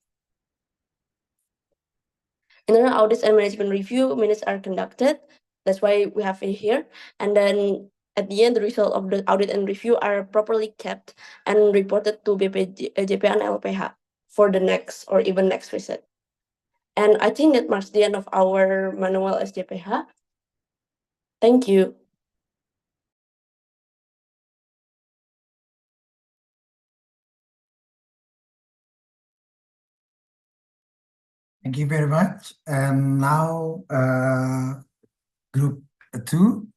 Internal audits and management review minutes are conducted. That's why we have it here. And then at the end, the result of the audit and review are properly kept and reported to JPH and LPH for the next or even next visit. And I think that marks the end of our manual SJPH. Thank you. Thank you very much. And now, group 2.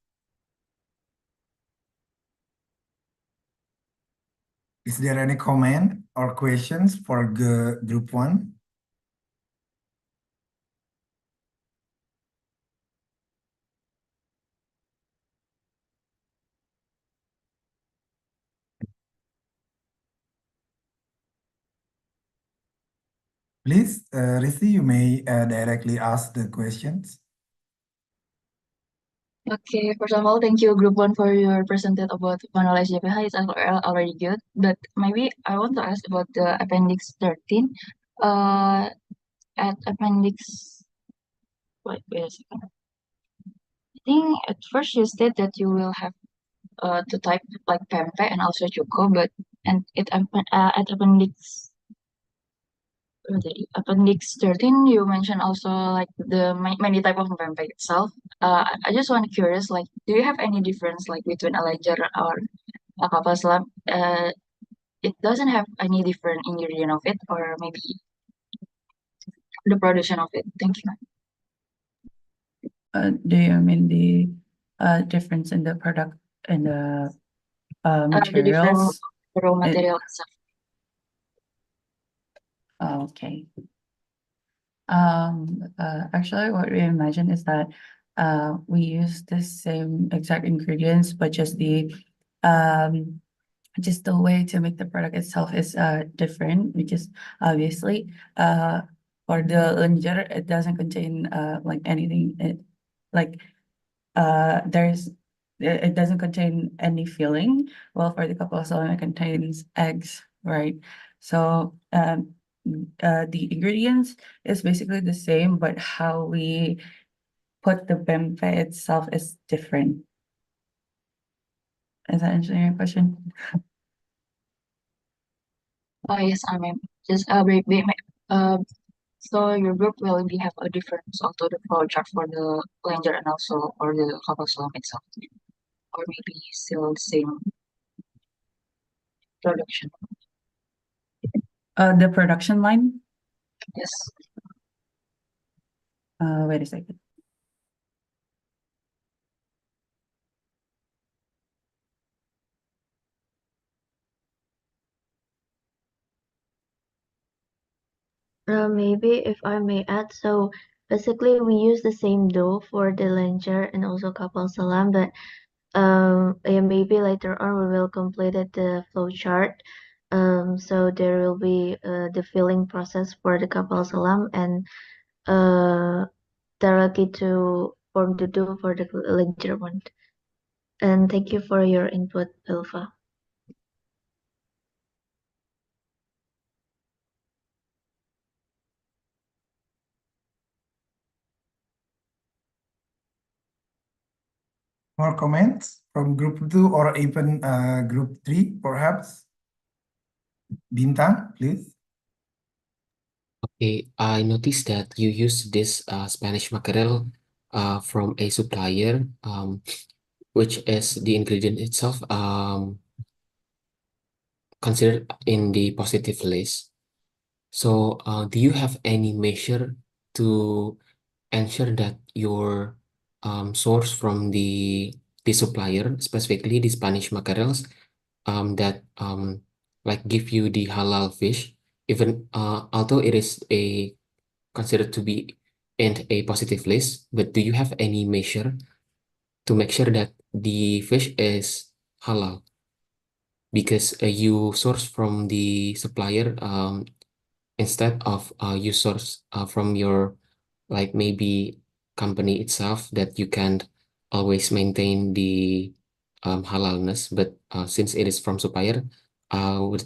Is there any comment or questions for group 1? Please, Rishi, you may directly ask the questions. Okay, first of all, thank you, Group 1, for your presentation about manual SJPH. It's already good, but maybe I want to ask about the Appendix 13. At Appendix, wait a second. I think at first you said that you will have to type like pempe and also cuko, but at Appendix 13, you mentioned also like the many type of pempe itself. I just want curious, like, do you have any difference like between a ledger or a kapal selam? It doesn't have any different ingredient of it, or maybe the production of it. Thank you. Do you mean the difference in the product and the The different materials? raw material itself. Okay. Actually, what we imagine is that we use the same exact ingredients, but just the way to make the product itself is different, because obviously for the lenjer, it doesn't contain like anything, like there's it doesn't contain any filling. Well, for the kapal salam, it contains eggs, right? So the ingredients is basically the same, but how we put the pempe itself is different. Is that answering your question? Oh yes, I mean, just so your group will be have a difference also the project for the blender and also for the kapal salam itself, or maybe still the same production. The production line. Yes. Wait a second. Maybe if I may add, so basically we use the same dough for the lenjer and also kapal salam, but yeah, maybe later on we will complete the flow chart. So there will be the filling process for the kapal salam and directly to form the dough for the lenjer one. And thank you for your input, Ilva. More comments from group 2 or even group 3, perhaps? Bintang, please. Okay, I noticed that you use this Spanish mackerel from a supplier, which is the ingredient itself considered in the positive list. So, do you have any measure to ensure that your source from the supplier, specifically the Spanish mackerels, that like give you the halal fish, even although it is a considered to be in a positive list, but do you have any measure to make sure that the fish is halal? Because you source from the supplier instead of you source from your like maybe company itself, that you can't always maintain the halalness, but since it is from supplier, I would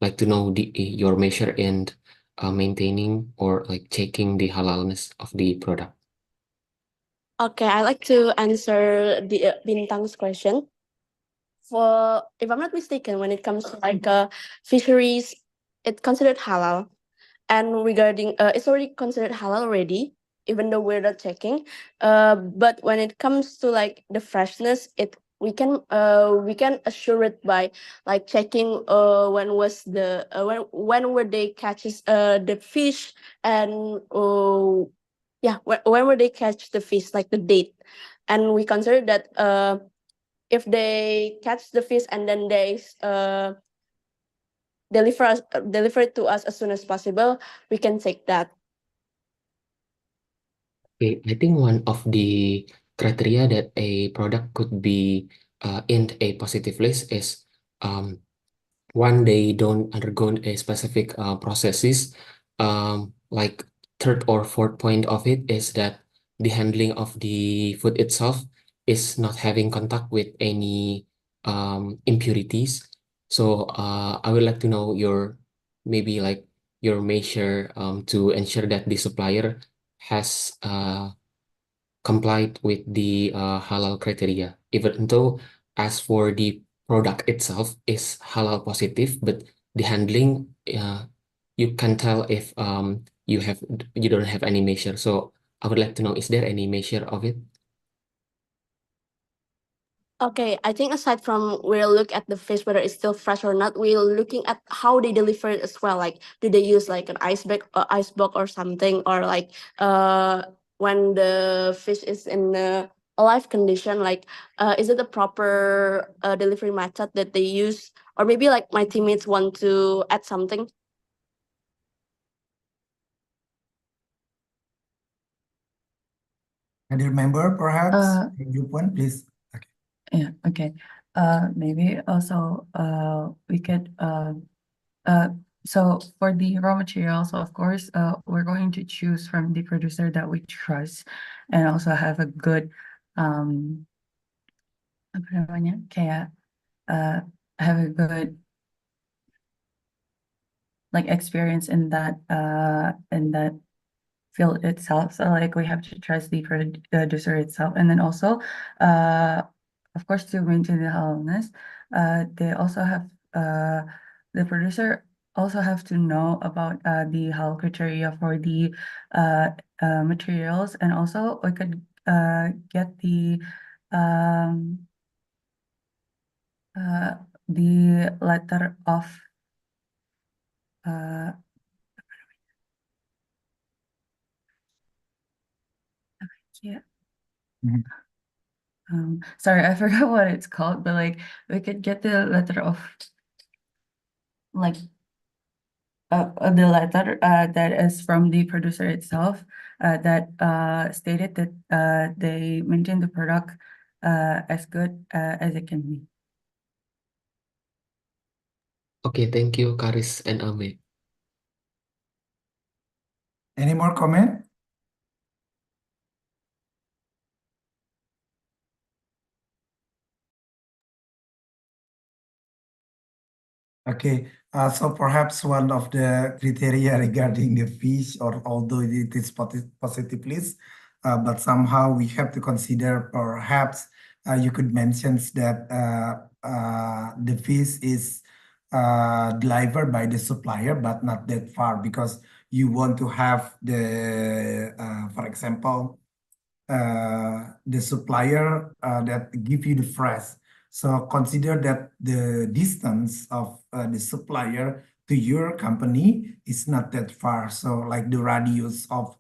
like to know your measure in maintaining or like checking the halalness of the product. Okay, I'd like to answer the Bintang's question. For if I'm not mistaken, when it comes to like fisheries, it's considered halal. And regarding it's already considered halal already, even though we're not checking. But when it comes to like the freshness, we can assure it by like checking when was the when were they catches the fish, and yeah, when were they catch the fish, like the date. And we consider that if they catch the fish and then they deliver it to us as soon as possible, we can take that. Okay, I think one of the criteria that a product could be in a positive list is one, they don't undergo a specific processes. Like third or fourth point of it is that the handling of the food itself is not having contact with any impurities. So I would like to know your maybe like your measure to ensure that the supplier has complied with the halal criteria, even though as for the product itself is halal positive, but the handling, you can tell if you don't have any measure. So I would like to know, is there any measure of it? Okay, I think aside from we'll look at the fish whether it's still fresh or not, we're looking at how they deliver it as well. Like, do they use like an ice box or something, or like when the fish is in a alive condition, like is it a proper delivery method that they use, or maybe like my teammates want to add something. Other member, perhaps? Group 1, please. Okay. Yeah, okay. Maybe also we could so for the raw materials, of course, we're going to choose from the producer that we trust and also have a good apa namanya, kayak have a good like experience in that field itself. So like we have to trust the producer itself, and then also of course to maintain the halalness, they also have the producer also have to know about the halal criteria for the materials, and also we could get the letter of yeah. Sorry, I forgot what it's called, but like we could get the letter of like the letter that is from the producer itself that stated that they maintain the product as good as it can be. Okay, thank you, Karis and Ame. Any more comment? Okay, so perhaps one of the criteria regarding the fish, or although it is positive list, but somehow we have to consider perhaps you could mention that the fish is delivered by the supplier, but not that far, because you want to have the, for example, the supplier that give you the fresh. So consider that the distance of the supplier to your company is not that far. So like the radius of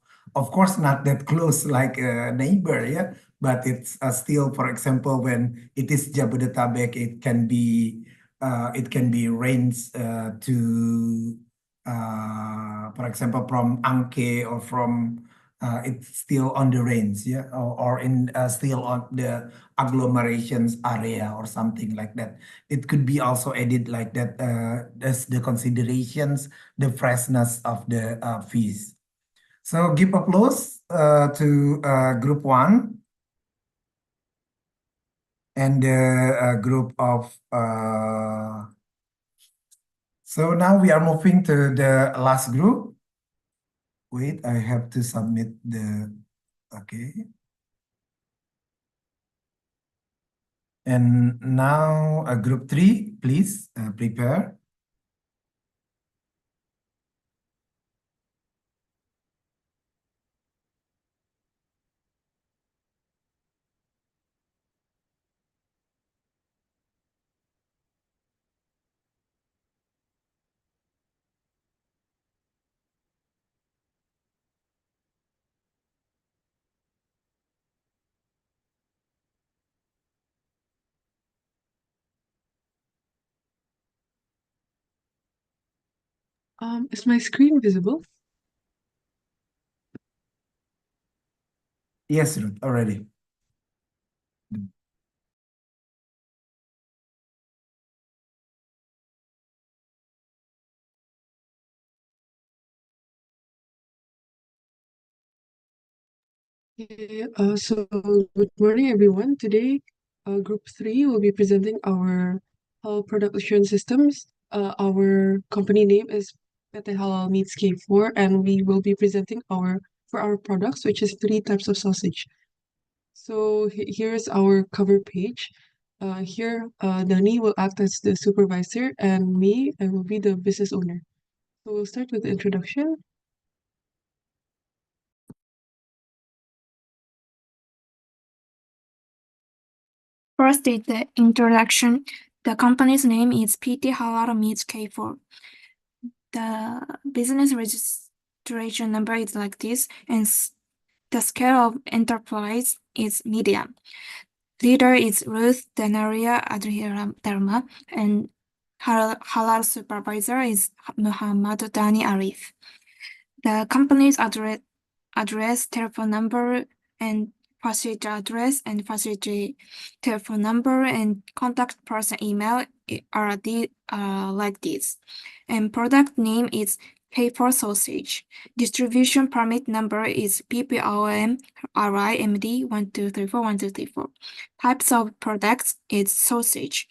course, not that close like a neighbor, yeah. But it's still, for example, when it is Jabodetabek, it can be range to, for example, from Angke or from it's still on the range, yeah, or in still on the agglomerations area or something like that. It could be also added like that as the considerations, the freshness of the fish. So give applause to group 1 and the group of. So now we are moving to the last group. Wait, I have to submit the. Okay. And now group 3, please prepare. Is my screen visible? Yes, Ruth, already. Yeah, so good morning, everyone. Today, Group 3 will be presenting our Halal product assurance systems. Our company name is PT Halal Meats K4, and we will be presenting for our products, which is 3 types of sausage. So here's our cover page. Here, Dani will act as the supervisor, and me, I will be the business owner. So we'll start with the introduction. First is the introduction. The company's name is PT Halal Meats K4. The business registration number is like this, and the scale of enterprise is medium. Leader is Ruth Denaria Adriana, and Halal supervisor is Muhammad Dani Arif. The company's address, telephone number, and facility address and facility telephone number and contact person email are like this. And product name is paper sausage. Distribution permit number is PPOM RIMD 12341234. Types of products is sausage.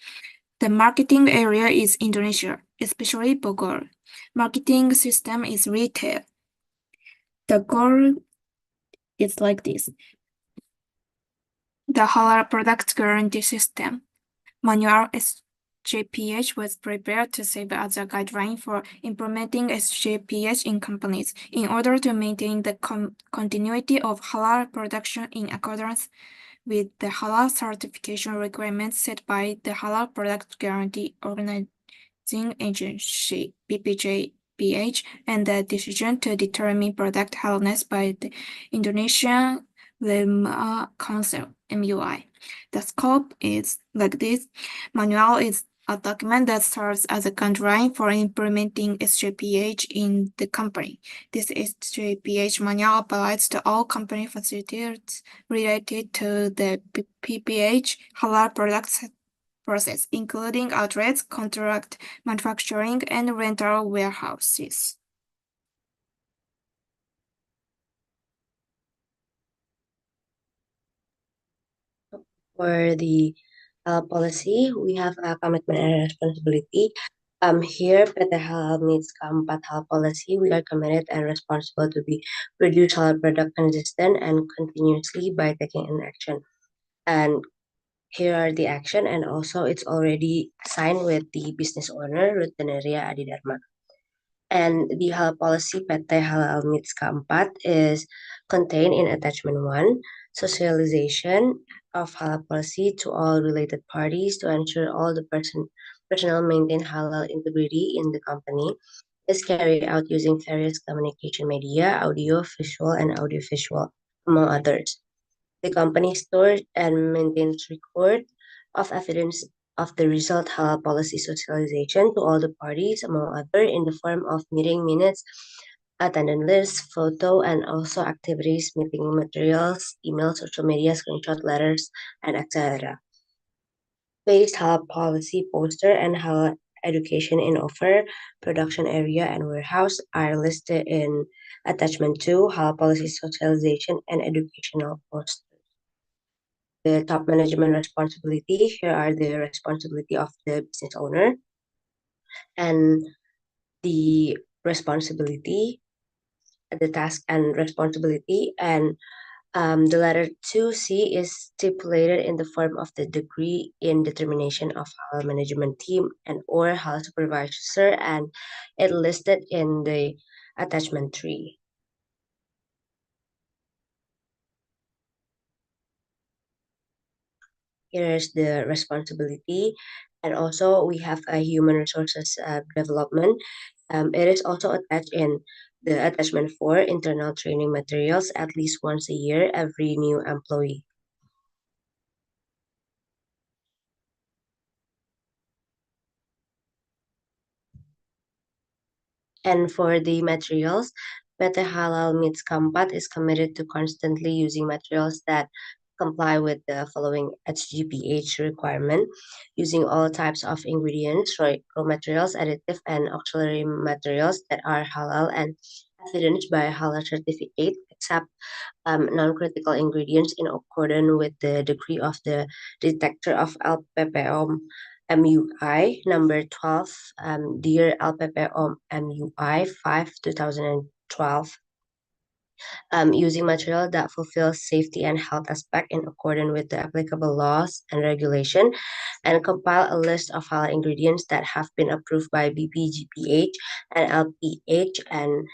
The marketing area is Indonesia, especially Bogor. Marketing system is retail. The goal is like this. The Halal Product Guarantee System. Manual SJPH was prepared to serve as a guideline for implementing SJPH in companies in order to maintain the continuity of halal production in accordance with the halal certification requirements set by the Halal Product Guarantee Organizing Agency (BPJPH) and the decision to determine product halalness by the Indonesian Lemah Council (MUI). The scope is like this. Manual is a document that serves as a guideline for implementing SJPH in the company. This SJPH manual applies to all company facilities related to the PPH halal products process, including outlets, contract manufacturing, and rental warehouses. For the policy, we have a commitment and responsibility. Here, PT Halal meets keempat hal policy. We are committed and responsible to be produce halal product consistent and continuously by taking an action. And here are the action, and also it's already signed with the business owner, Ruteneria Adidharma. And the halal policy PT Halal meets keempat is contained in attachment 1, socialization of halal policy to all related parties to ensure all the personnel maintain halal integrity in the company is carried out using various communication media, audio, visual, and audiovisual, among others. The company stores and maintains record of evidence of the result halal policy socialization to all the parties, among other, in the form of meeting minutes, attendance list, photo, and also activities, meeting materials, email, social media, screenshot letters, and etc. Based halal policy poster and halal education in offer, production area, and warehouse are listed in attachment 2, halal policy socialization and educational poster. The top management responsibility. Here are the responsibility of the business owner and the responsibility, the task and responsibility. And the letter 2C is stipulated in the form of the degree in determination of HAL management team and or HAL supervisor, and it listed in the attachment 3. Here's the responsibility, and also we have a human resources development. It is also attached in the attachment 4, internal training materials at least once a year every new employee. And for the materials, PT Halal Meets Keempat is committed to constantly using materials that comply with the following SJPH requirement, using all types of ingredients, raw materials, additive, and auxiliary materials that are halal and evidenced by halal certificate, except non-critical ingredients in accordance with the decree of the detector of LPPOM MUI number 12, Dear LPPOM MUI 5 2012, using material that fulfills safety and health aspect in accordance with the applicable laws and regulation, and compile a list of halal ingredients that have been approved by BPGPH and LPH, and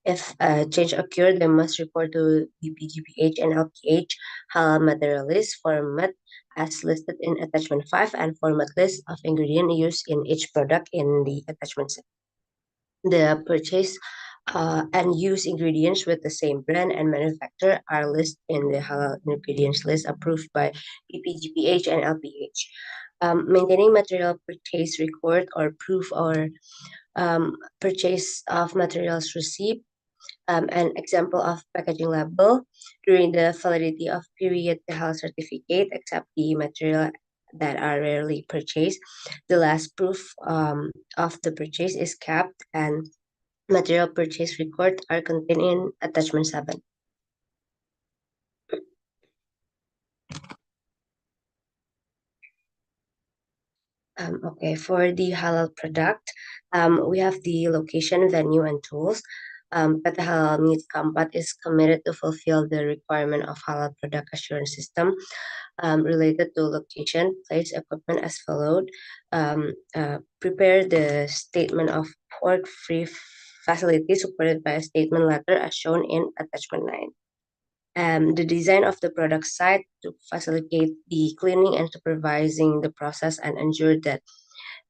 if a change occurred, they must report to BPGPH and LPH halal material list format as listed in attachment 5 and format list of ingredient used in each product in the attachment 6. The purchase and use ingredients with the same brand and manufacturer are listed in the halal ingredients list approved by BPGPH and LPH. Maintaining material purchase record or proof or purchase of materials received An example of packaging label during the validity of period the halal certificate, except the material that are rarely purchased. The last proof of the purchase is kept, and material purchase record are contained in attachment 7. Okay, for the halal product, we have the location, venue, and tools. PT Halal Meat Kampat is committed to fulfill the requirement of halal product assurance system related to location, place, equipment as followed. Prepare the statement of pork-free facility supported by a statement letter as shown in attachment 9. The design of the product site to facilitate the cleaning and supervising the process and ensure that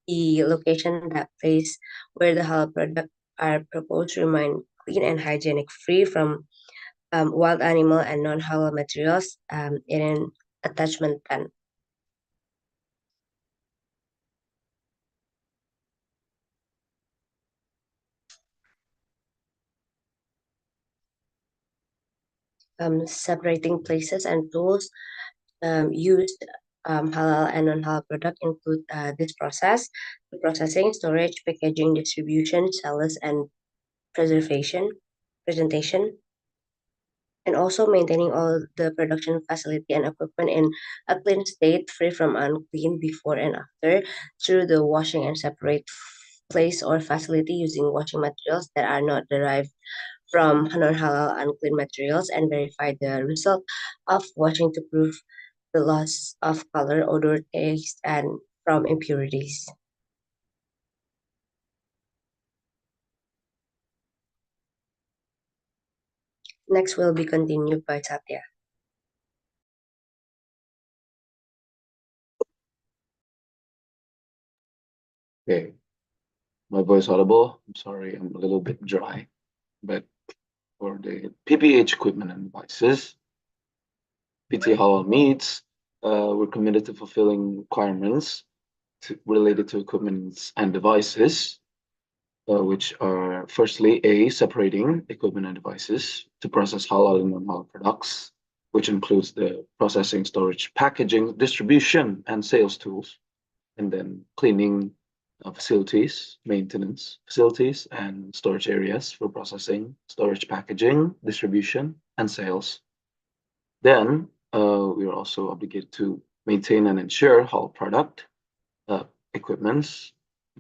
the location, that place where the halal products are proposed remain clean and hygienic, free from wild animal and non-halal materials in attachment 10. Separating places and tools used halal and non-halal product include this process: the processing, storage, packaging, distribution, sales, and presentation, and also maintaining all the production facility and equipment in a clean state, free from unclean before and after, through the washing and separate place or facility using washing materials that are not derived from non-halal unclean materials, and verify the result of washing to prove the loss of color, odor, taste, and from impurities. Next will be continued by Satya. Okay. My voice audible? I'm sorry, I'm a little bit dry. But for the PPH equipment and devices, PT Halal Meats, we're committed to fulfilling requirements related to equipment and devices, which are firstly, A, separating equipment and devices to process halal and non-halal products, which includes the processing, storage, packaging, distribution, and sales tools, and then cleaning facilities, maintenance facilities, and storage areas for processing, storage, packaging, distribution, and sales. Then we are also obligated to maintain and ensure halal product equipment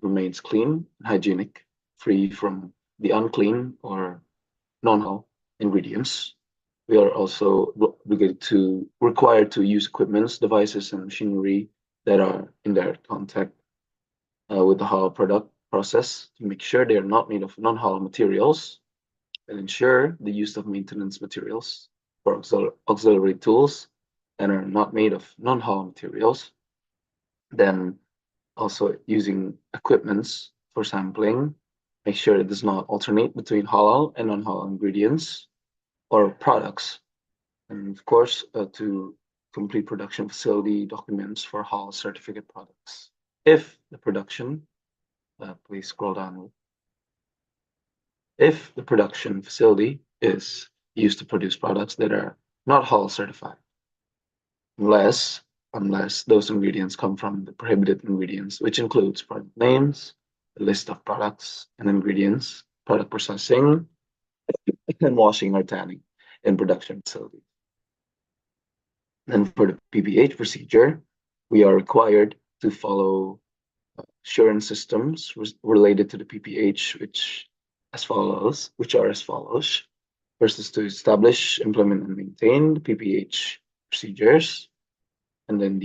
remains clean and hygienic, free from the unclean or non-halal ingredients. We are also required to use equipments, devices, and machinery that are in direct contact with the halal product process to make sure they are not made of non-halal materials, and ensure the use of maintenance materials for auxiliary tools that are not made of non-halal materials. Then also using equipments for sampling, make sure it does not alternate between halal and non-halal ingredients or products. And of course, to complete production facility documents for halal certificate products. If the production, please scroll down. If the production facility is used to produce products that are not halal certified, unless those ingredients come from the prohibited ingredients, which includes product names, a list of products and ingredients, product processing, and washing or tanning in production facilities. And for the PPH procedure, we are required to follow assurance systems related to the PPH, which are as follows. First is to establish, implement, and maintain the PPH procedures, and then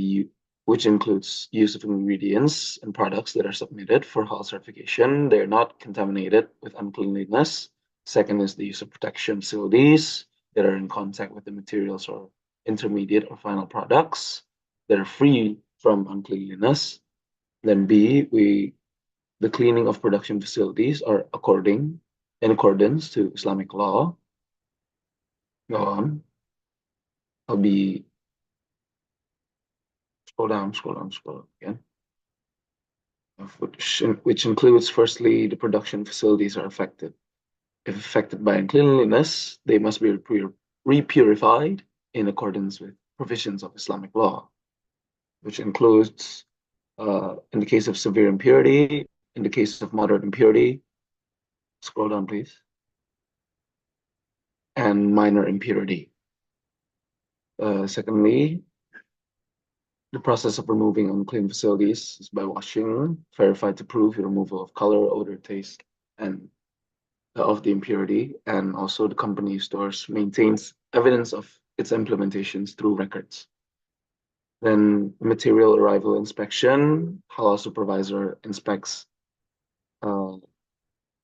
which includes use of ingredients and products that are submitted for halal certification. They're not contaminated with uncleanliness. Second is the use of protection facilities that are in contact with the materials or intermediate or final products that are free from uncleanliness. Then B, the cleaning of production facilities are in accordance to Islamic law. Go on. I'll be scroll down again. Which includes firstly, the production facilities are affected If affected by uncleanliness, they must be repurified in accordance with provisions of Islamic law, which includes, in the case of severe impurity, in the case of moderate impurity, scroll down please, and minor impurity. Secondly, the process of removing unclean facilities is by washing, verified to prove the removal of color, odor, taste, and of the impurity. And also the company stores maintains evidence of its implementations through records. Then material arrival inspection, halal supervisor inspects the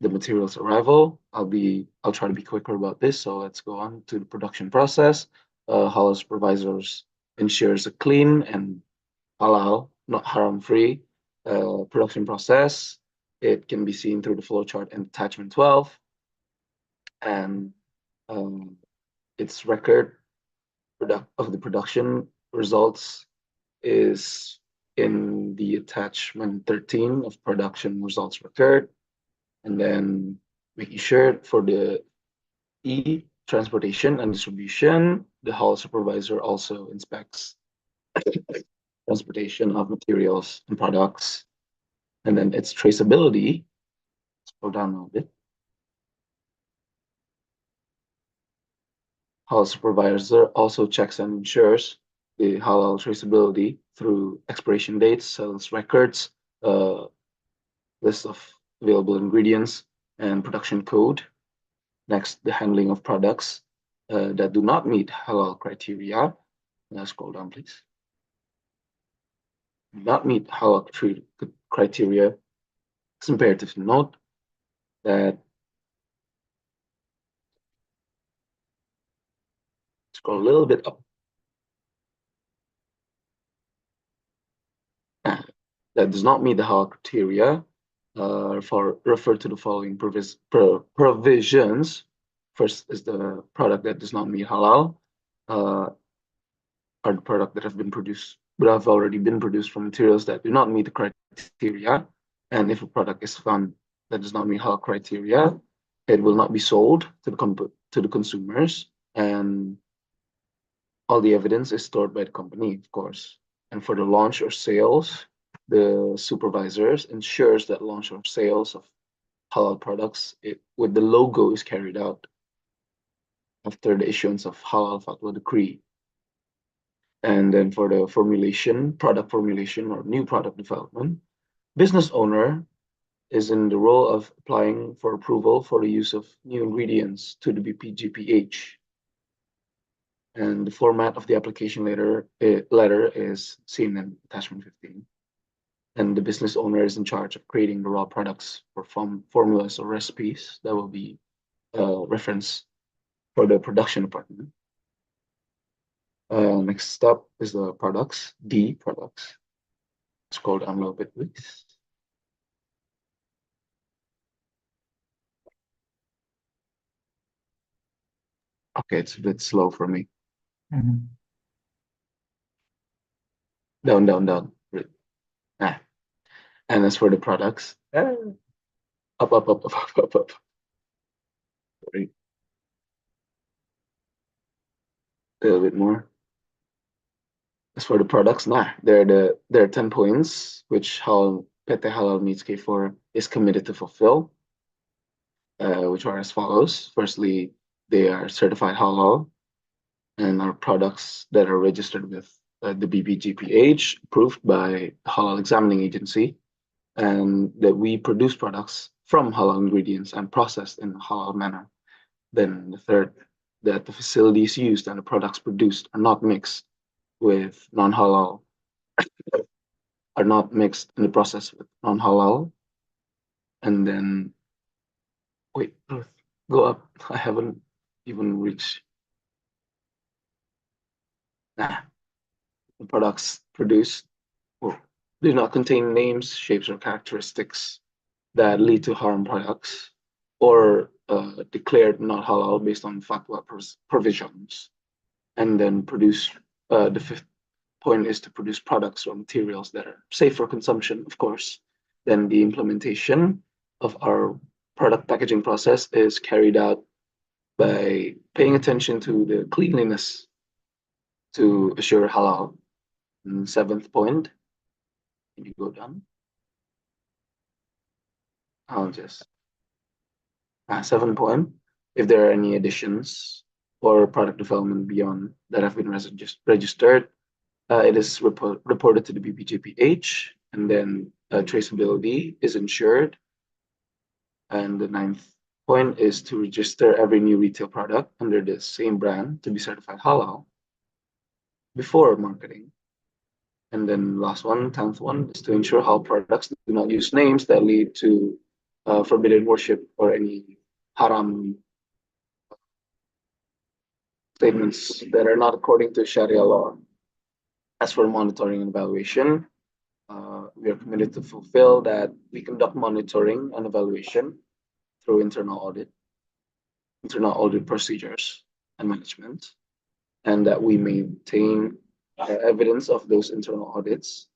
materials arrival. I'll try to be quicker about this. So let's go on to the production process. Halal supervisors ensures a clean and halal, not haram-free production process. It can be seen through the flowchart in attachment 12. And its record of the production results is in the attachment 13 of production results record. And then making sure for the transportation and distribution, the halal supervisor also inspects transportation of materials and products. And then its traceability, scroll down a little bit. Halal supervisor also checks and ensures the halal traceability through expiration dates, sales records, list of available ingredients, and production code. Next, the handling of products that do not meet halal criteria. Scroll down, please. Do not meet halal criteria. It's imperative to note that scroll a little bit up. That does not meet the halal criteria refer to the following provisions. First is the product that does not meet halal, are the product that have already been produced from materials that do not meet the criteria. And if a product is found that does not meet halal criteria, it will not be sold to the consumers, and all the evidence is stored by the company, of course. And for the launch or sales, the supervisors ensures that launch or sales of halal products with the logo is carried out after the issuance of halal fatwa decree. And then for the product formulation or new product development, business owner is in the role of applying for approval for the use of new ingredients to the SJPH. And the format of the application letter is seen in attachment 15. And the business owner is in charge of creating the raw products for formulas or recipes that will be referenced for the production department. Next up is the products, D products. Scroll down a little bit, please. Okay, it's a bit slow for me. Down. And as for the products, up. Sorry. A little bit more. As for the products, there are 10 points which PT Halal Meats K4 is committed to fulfill, which are as follows. Firstly, they are certified halal and are products that are registered with the BPJPH, approved by the Halal Examining Agency, and that we produce products from halal ingredients and processed in a halal manner. Then the third, that the facilities used and the products produced are not mixed with non-halal, are not mixed in the process with non-halal. And then, wait, go up. I haven't even reached. The products produced do not contain names, shapes, or characteristics that lead to harm products or declared not halal based on fatwa provisions. And then the fifth point is to produce products or materials that are safe for consumption, of course. Then the implementation of our product packaging process is carried out by paying attention to the cleanliness to assure halal. And seventh point, can you go down? I'll just 7 point. If there are any additions or product development beyond that have been registered, it is reported to the BPJPH, and then traceability is ensured. And the ninth point is to register every new retail product under the same brand to be certified halal before marketing. And then last one, 10th one, is to ensure halal products do not use names that lead to forbidden worship or any haram statements that are not according to Sharia law. As for monitoring and evaluation, we are committed to fulfill that we conduct monitoring and evaluation through internal audit procedures and management, and that we maintain evidence of those internal audits.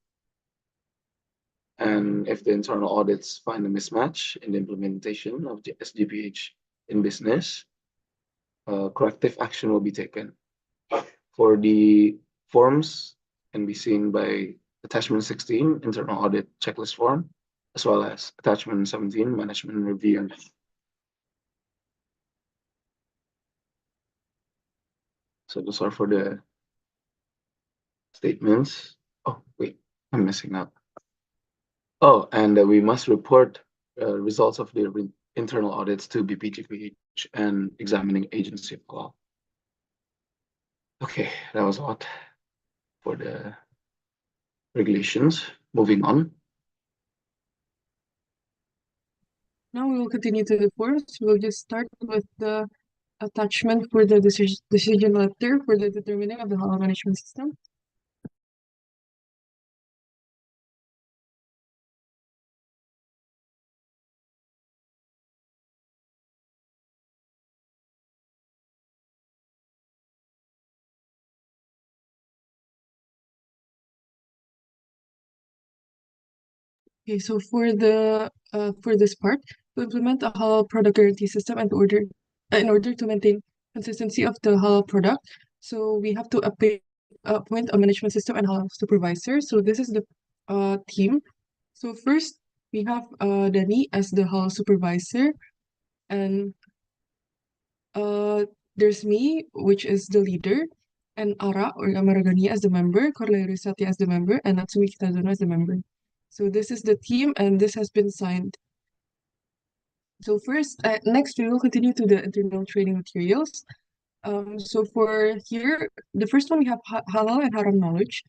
And if the internal audits find a mismatch in the implementation of the SJPH in business, corrective action will be taken. For the forms can be seen by attachment 16, internal audit checklist form, as well as attachment 17, management review. So those are for the statements. Oh, wait, I'm messing up. Oh, and we must report results of the internal audits to BPJPH and examining agency of law. Okay, that was a lot for the regulations. Moving on. Now we will continue to the forms. We'll just start with the attachment for the decision letter for the determining of the halal management system. Okay, so for this part, to implement a halal product guarantee system and in order to maintain consistency of the halal product, so we have to appoint a management system and halal supervisor. So this is the team. So first we have Dani as the halal supervisor, and there's me, which is the leader, and Ara or Amaragani as the member, Corlerio Sati as the member, and Natsumi Kitazono as the member. So this is the team, and this has been signed. So first, next we will continue to the internal training materials. So for here, the first one we have halal and haram knowledge.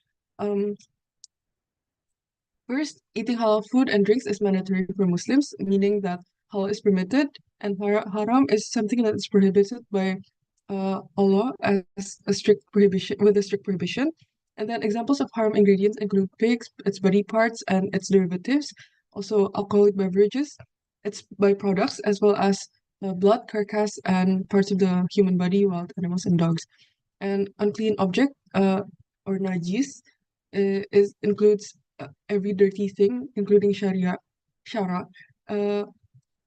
First, eating halal food and drinks is mandatory for Muslims, meaning that halal is permitted and haram is something that is prohibited by Allah as a strict prohibition. And then examples of haram ingredients include pigs, its body parts, and its derivatives. Also, alcoholic beverages, its byproducts, as well as blood, carcass, and parts of the human body, wild animals, and dogs. And unclean object, or najis, includes every dirty thing, including shara,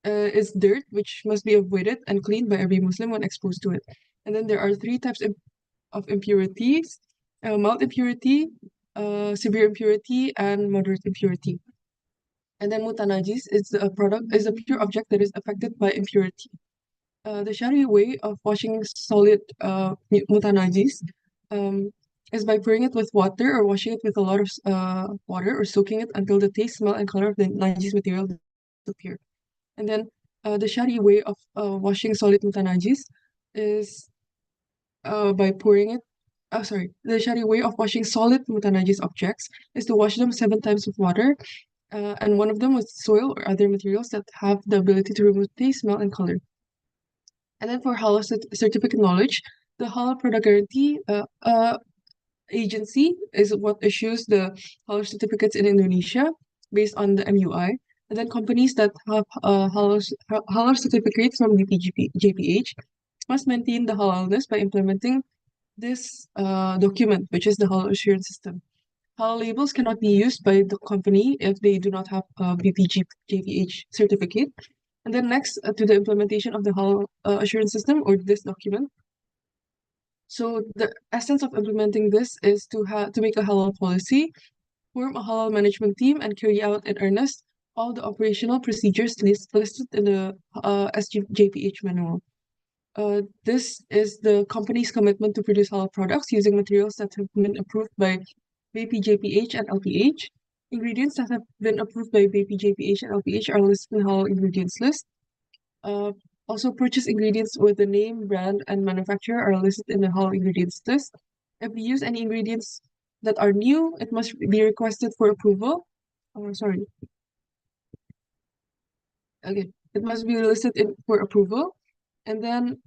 is dirt, which must be avoided and cleaned by every Muslim when exposed to it. And then there are three types of impurities: mild impurity, severe impurity, and moderate impurity. And then mutanajis is a pure object that is affected by impurity. The Sharia way of washing solid mutanajis is by pouring it with water or washing it with a lot of water or soaking it until the taste, smell, and color of the najis material disappear. And then the Sharia way of washing solid mutanajis is by pouring it. The Sharia way of washing solid mutanajis objects is to wash them 7 times with water, and one of them with soil or other materials that have the ability to remove taste, smell, and color. And then for halal certificate knowledge, the halal product guarantee agency is what issues the halal certificates in Indonesia based on the MUI. And then companies that have halal certificates from the JPH must maintain the halalness by implementing this document, which is the halal assurance system. Halal labels cannot be used by the company if they do not have a JPH certificate. And then next to the implementation of the halal assurance system, or this document. So the essence of implementing this is to make a halal policy, form a halal management team, and carry out in earnest all the operational procedures listed in the SJPH manual. This is the company's commitment to produce halal products using materials that have been approved by BPJPH and LPH. Ingredients that have been approved by BPJPH and LPH are listed in the halal ingredients list. Also, purchase ingredients with the name, brand, and manufacturer are listed in the halal ingredients list. If we use any ingredients that are new, it must be requested for approval. Oh, sorry. Okay, it must be listed for approval, and then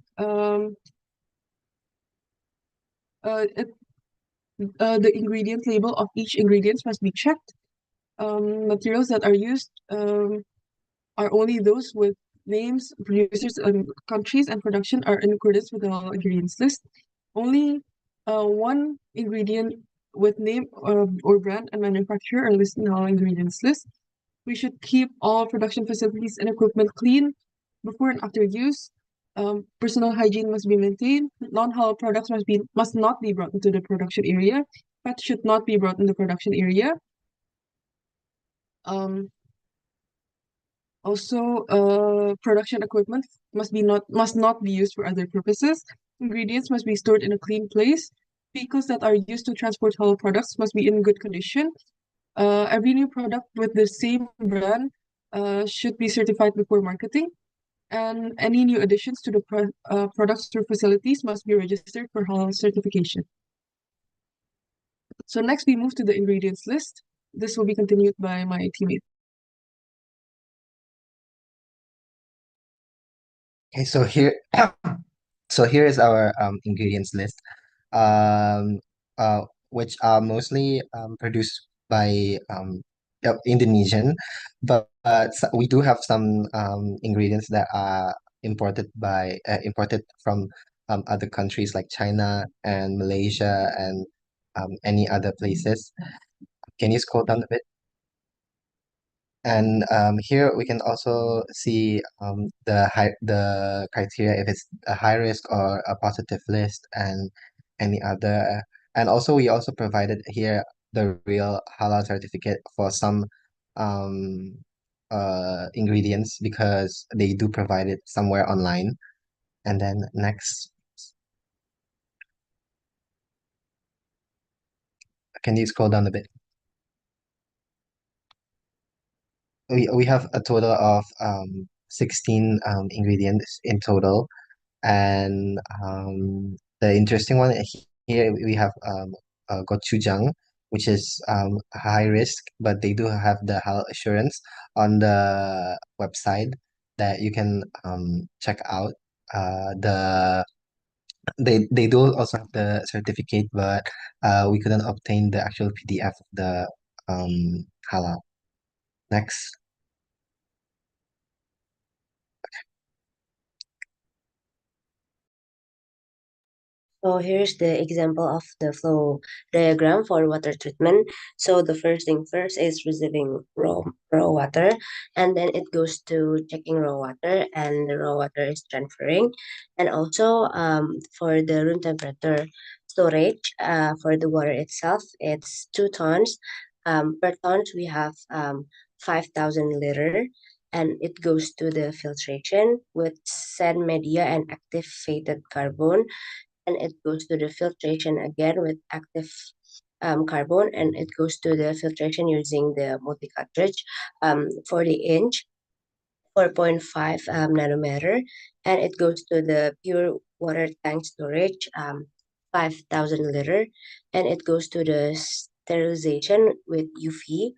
the ingredient label of each ingredient must be checked. Materials that are used are only those with names, producers, countries, and production are in accordance with the ingredients list. Only one ingredient with name or brand and manufacturer are listed in our ingredients list. We should keep all production facilities and equipment clean before and after use. Personal hygiene must be maintained. Non-halal products must not be brought into the production area. Pets should not be brought in the production area. Also, production equipment must not be used for other purposes. Ingredients must be stored in a clean place. Vehicles that are used to transport halal products must be in good condition. Every new product with the same brand should be certified before marketing. And any new additions to the products or facilities must be registered for halal certification. So next we move to the ingredients list. This will be continued by my teammate. Okay, so here, so here is our ingredients list, um, which are mostly produced by Indonesian, but we do have some ingredients that are imported from other countries like China and Malaysia and any other places. Can you scroll down a bit? And here we can also see the criteria if it's a high risk or a positive list and any other. And also we also provided here the real halal certificate for some um, ingredients because they do provide it somewhere online. And then next, can you scroll down a bit? We have a total of 16 ingredients in total. And the interesting one here we have gochujang, which is high risk, but they do have the halal assurance on the website that you can check out. They do also have the certificate, but we couldn't obtain the actual PDF of the halal. Next. So here's the example of the flow diagram for water treatment. So the first thing first is receiving raw water, and then it goes to checking raw water, and the raw water is transferring. And also for the room temperature storage for the water itself, it's 2 tons. Per tons we have 5,000 liter, and it goes to the filtration with sand media and activated carbon, and it goes to the filtration again with active carbon, and it goes to the filtration using the multi cartridge 40-inch 4.5 nanometer, and it goes to the pure water tank storage 5,000 liter, and it goes to the sterilization with UV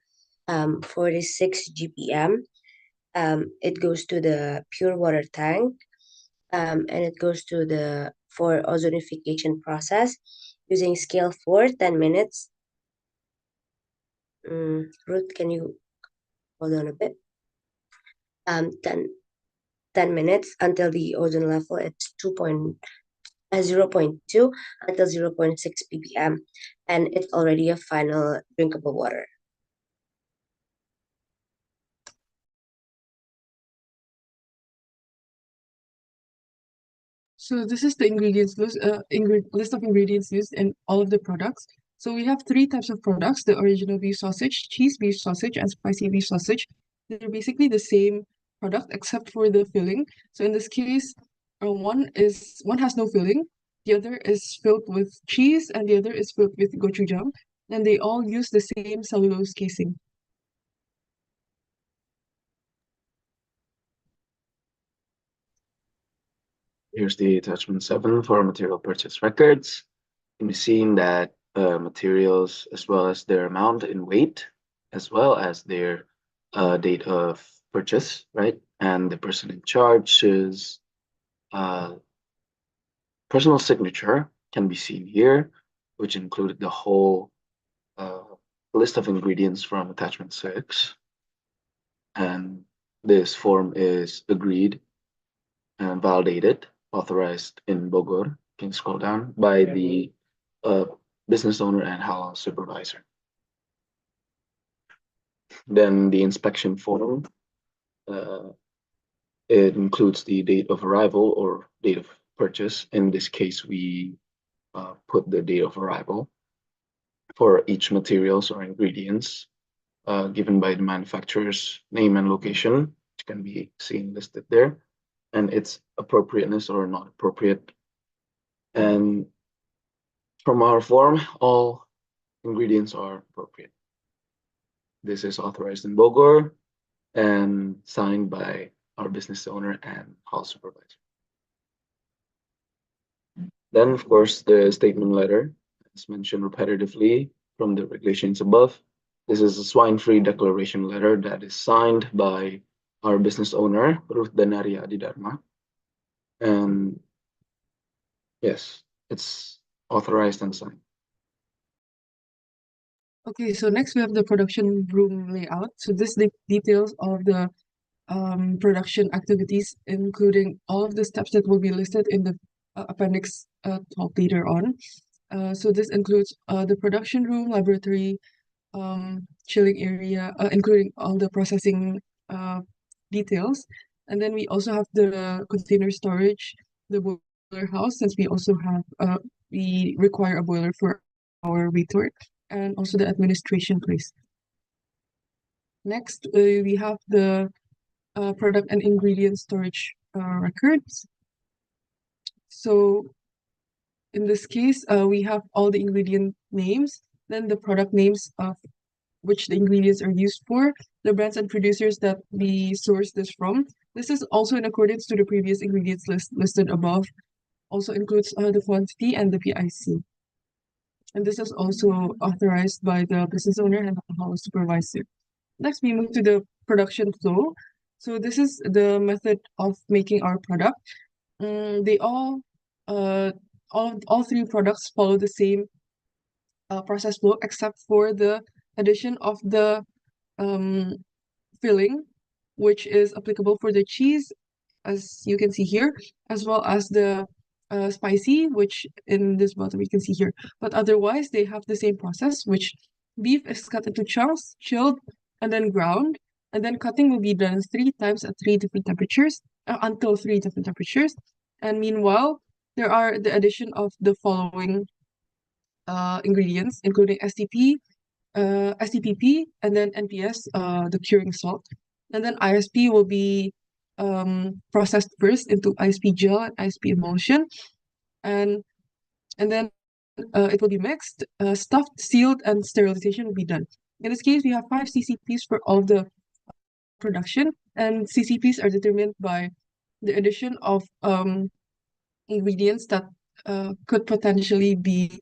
46 GPM. It goes to the pure water tank, and it goes to the for ozonification process using scale 4 10 minutes. Ruth, can you hold on a bit? 10 minutes until the ozone level it's 0.2 until 0.6 ppm, and it's already a final drinkable water. So this is the ingredients list, list of ingredients used in all of the products. So we have 3 types of products: the original beef sausage, cheese beef sausage, and spicy beef sausage. They're basically the same product except for the filling. So in this case, one has no filling, the other is filled with cheese, and the other is filled with gochujang, and they all use the same cellulose casing. Here's the attachment 7 for material purchase records. It can be seen that materials, as well as their amount in weight, as well as their date of purchase, right? And the person in charge's personal signature can be seen here, which included the whole list of ingredients from attachment 6. And this form is agreed and validated, authorized in Bogor. You can scroll down by the business owner and halal supervisor. Then the inspection form, it includes the date of arrival or date of purchase. In this case, we put the date of arrival for each materials or ingredients given by the manufacturer's name and location, which can be seen listed there, and its appropriateness or not appropriate. And from our form, all ingredients are appropriate. This is authorized in Bogor and signed by our business owner and hall supervisor. Then, of course, the statement letter, as mentioned repetitively from the regulations above. This is a swine-free declaration letter that is signed by our business owner, Ruth Danaria Adidharma. And yes, it's authorized and signed. Okay, so next we have the production room layout. So this details of the production activities, including all of the steps that will be listed in the appendix 12 later on. So this includes the production room, laboratory, chilling area, including all the processing details. And then we also have the container storage, the boiler house, since we also have we require a boiler for our retort, and also the administration place. Next, we have the product and ingredient storage records. So in this case, we have all the ingredient names, then the product names of which the ingredients are used for, the brands and producers that we source this from. This is also in accordance to the previous ingredients list listed above. Also includes the quantity and the PIC. And this is also authorized by the business owner and the hall supervisor. Next, we move to the production flow. So this is the method of making our product. They all 3 products follow the same process flow, except for the addition of the filling, which is applicable for the cheese, as you can see here, as well as the spicy, which in this bottom you can see here. But otherwise, they have the same process, which beef is cut into chunks, chilled, and then ground. And then cutting will be done 3 times at 3 different temperatures, until 3 different temperatures. And meanwhile, there are the addition of the following ingredients, including STP, STPP, and then NPS, the curing salt. And then ISP will be processed first into ISP gel and ISP emulsion. And then it will be mixed, stuffed, sealed, and sterilization will be done. In this case, we have 5 CCPs for all the production, and CCPs are determined by the addition of ingredients that could potentially be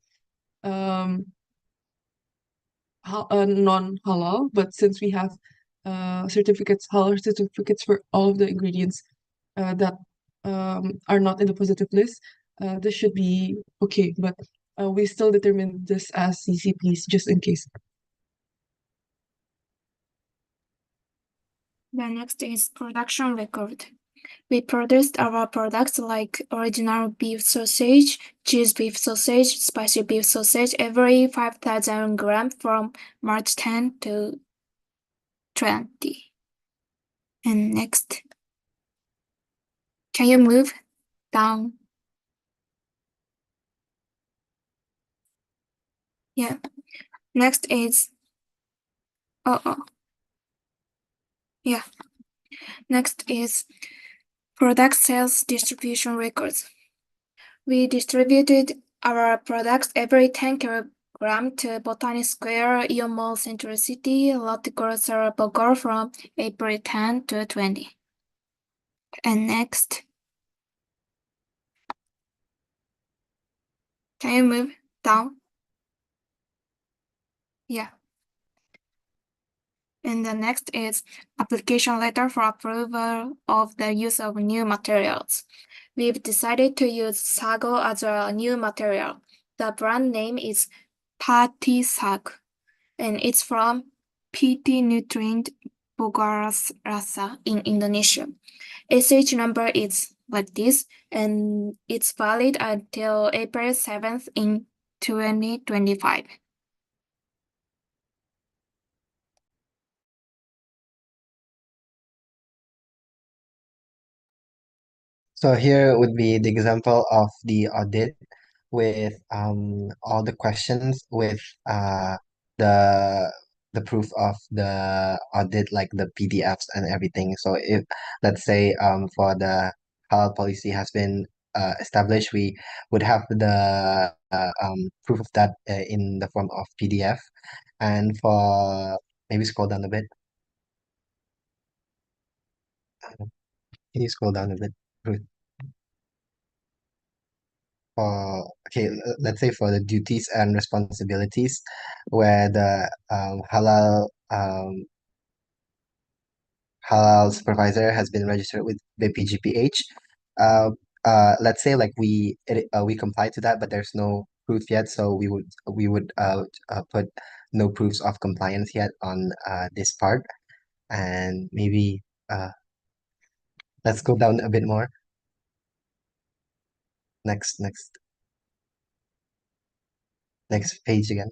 non-halal, but since we have certificates, halal certificates for all of the ingredients that are not in the positive list, this should be okay, but we still determine this as CCPs just in case. The next is production record. We produced our products like original beef sausage, cheese beef sausage, spicy beef sausage every 5,000 grams from March 10 to 20. And next, can you move down Yeah. Next is yeah. Next is product sales distribution records. We distributed our products every 10 kilogram to Botany Square, Ion Mall, Central City, Lotte Grocer, Bogor from April 10 to 20. And next, can you move down? Yeah. And the next is application letter for approval of the use of new materials. We've decided to use sago as a new material. The brand name is Pati Sag, and it's from PT Nutrient Bogarasa in Indonesia. SH number is like this, and it's valid until April 7th in 2025. So here would be the example of the audit with all the questions with the the proof of the audit, like the PDFs and everything. So if, let's say, for the halal policy has been established, we would have the proof of that in the form of PDF. And for, maybe scroll down a bit. Can you scroll down a bit, Ruth? Okay, let's say for the duties and responsibilities, where the halal supervisor has been registered with the PGPH. Uh, let's say like we comply to that, but there's no proof yet, so we would put no proofs of compliance yet on this part, and maybe let's go down a bit more. Next page again.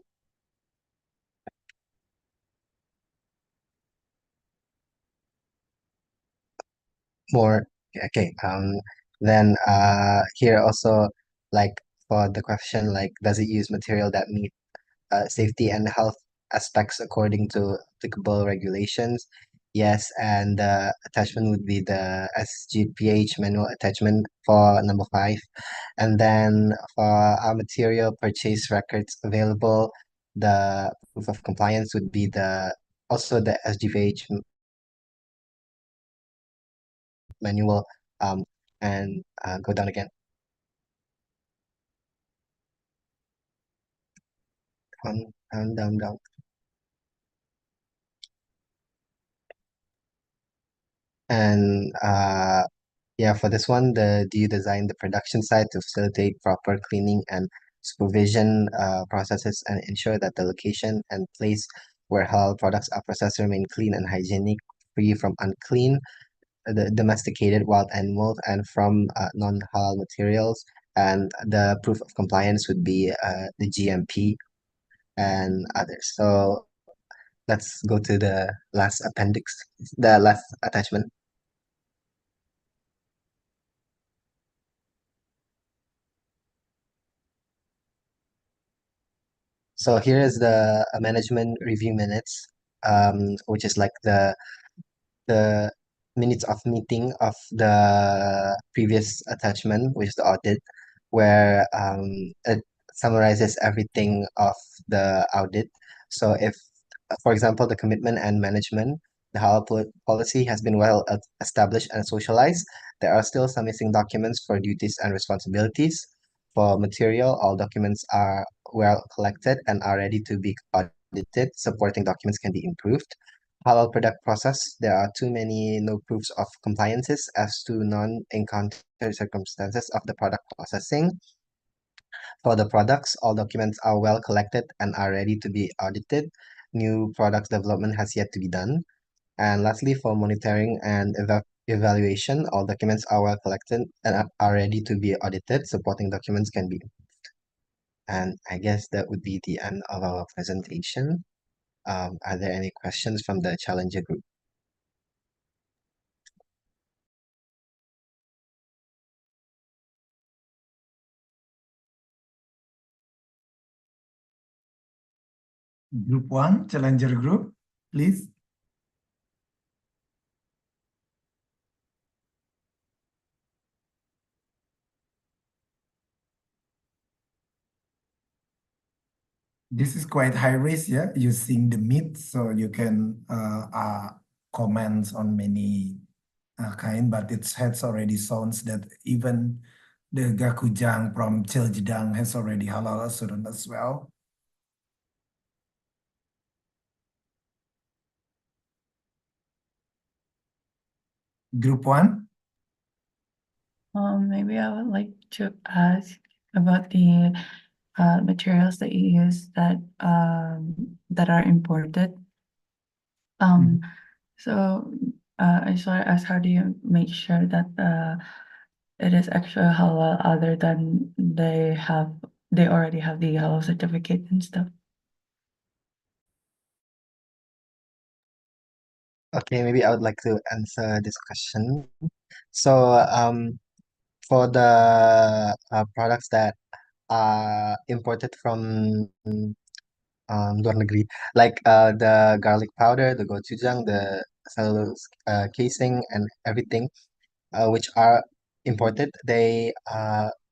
More. Okay. Then here also, like, for the question, like, does it use material that meet safety and health aspects according to applicable regulations? Yes, and the attachment would be the SJPH manual attachment for number 5. And then for our material purchase records available, the proof of compliance would be also the SJPH manual, and go down again. Down. And yeah, for this one, do you design the production site to facilitate proper cleaning and supervision processes and ensure that the location and place where halal products are processed remain clean and hygienic, free from unclean, the domesticated wild animals, and from non-halal materials. And the proof of compliance would be the GMP and others. So let's go to the last appendix, the last attachment. So here is the management review minutes, which is like the minutes of meeting of the previous attachment, which is the audit, where it summarizes everything of the audit. So if, for example, the commitment and management, the halal policy has been well established and socialized. There are still some missing documents for duties and responsibilities. For material, all documents are well collected and are ready to be audited. Supporting documents can be improved. Halal product process, there are too many no proofs of compliances as to non-encountered circumstances of the product processing. For the products, all documents are well collected and are ready to be audited. New products development has yet to be done. And lastly, for monitoring and evaluation, all documents are well collected and are ready to be audited. Supporting documents can be improved. And I guess that would be the end of our presentation. Are there any questions from the Challenger group? Group 1, Challenger Group, please. This is quite high risk, yeah, using the meat, so you can comment on many kind, but it has already sounds that even the gakujang from Cheljidang has already halal assurance as well. Group 1. Maybe I would like to ask about the materials that you use that are imported. So I just want to ask, how do you make sure that it is actually halal other than they already have the halal certificate and stuff? Okay, maybe I would like to answer this question. So, for the products that are imported from luar negeri, like the garlic powder, the gochujang, the cellulose casing, and everything, which are imported,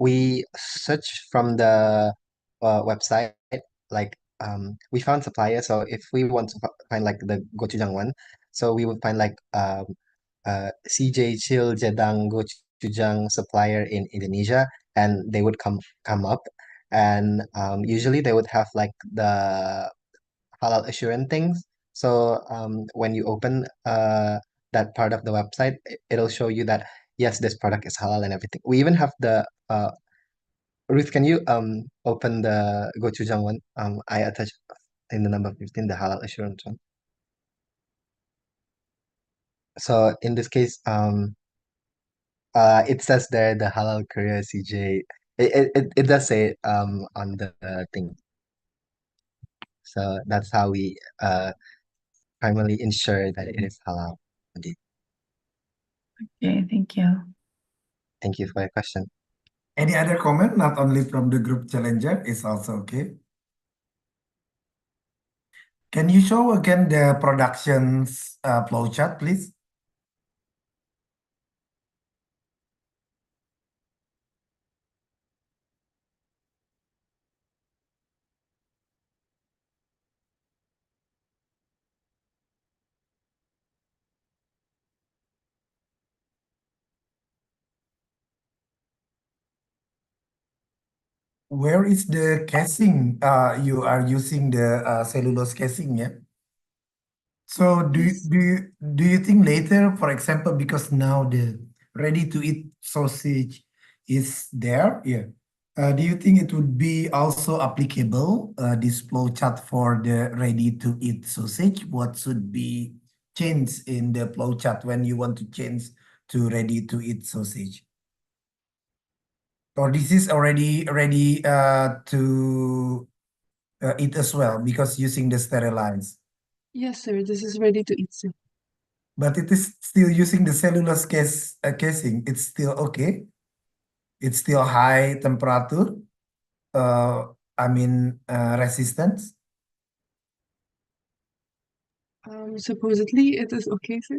we search from the website, like we found suppliers. So if we want to find like the gochujang one, so we would find like CJ Chill Jedang Gochujang supplier in Indonesia, and they would come up, and usually they would have like the halal assurance things. So when you open that part of the website, it'll show you that yes, this product is halal and everything. We even have the Ruth, can you open the gochujang one? I attached in the number 15 the halal assurance one. So in this case, it says there the halal Korea CJ. It does say it on the thing. So that's how we primarily ensure that it is halal indeed. Okay, thank you. Thank you for your question. Any other comment, not only from the group Challenger, is also okay. Can you show again the production's flowchart, please? Where is the casing? You are using the cellulose casing, yeah? So do you think later, for example, because now the ready-to-eat sausage is there, yeah? Do you think it would be also applicable, this flow chart for the ready-to-eat sausage? What should be changed in the flow chart when you want to change to ready-to-eat sausage? Or this is already ready to eat as well because using the sterilized? Yes, sir. This is ready to eat, sir. But it is still using the cellulose casing. It's still okay. It's still high temperature. Resistance. Supposedly it is okay, sir.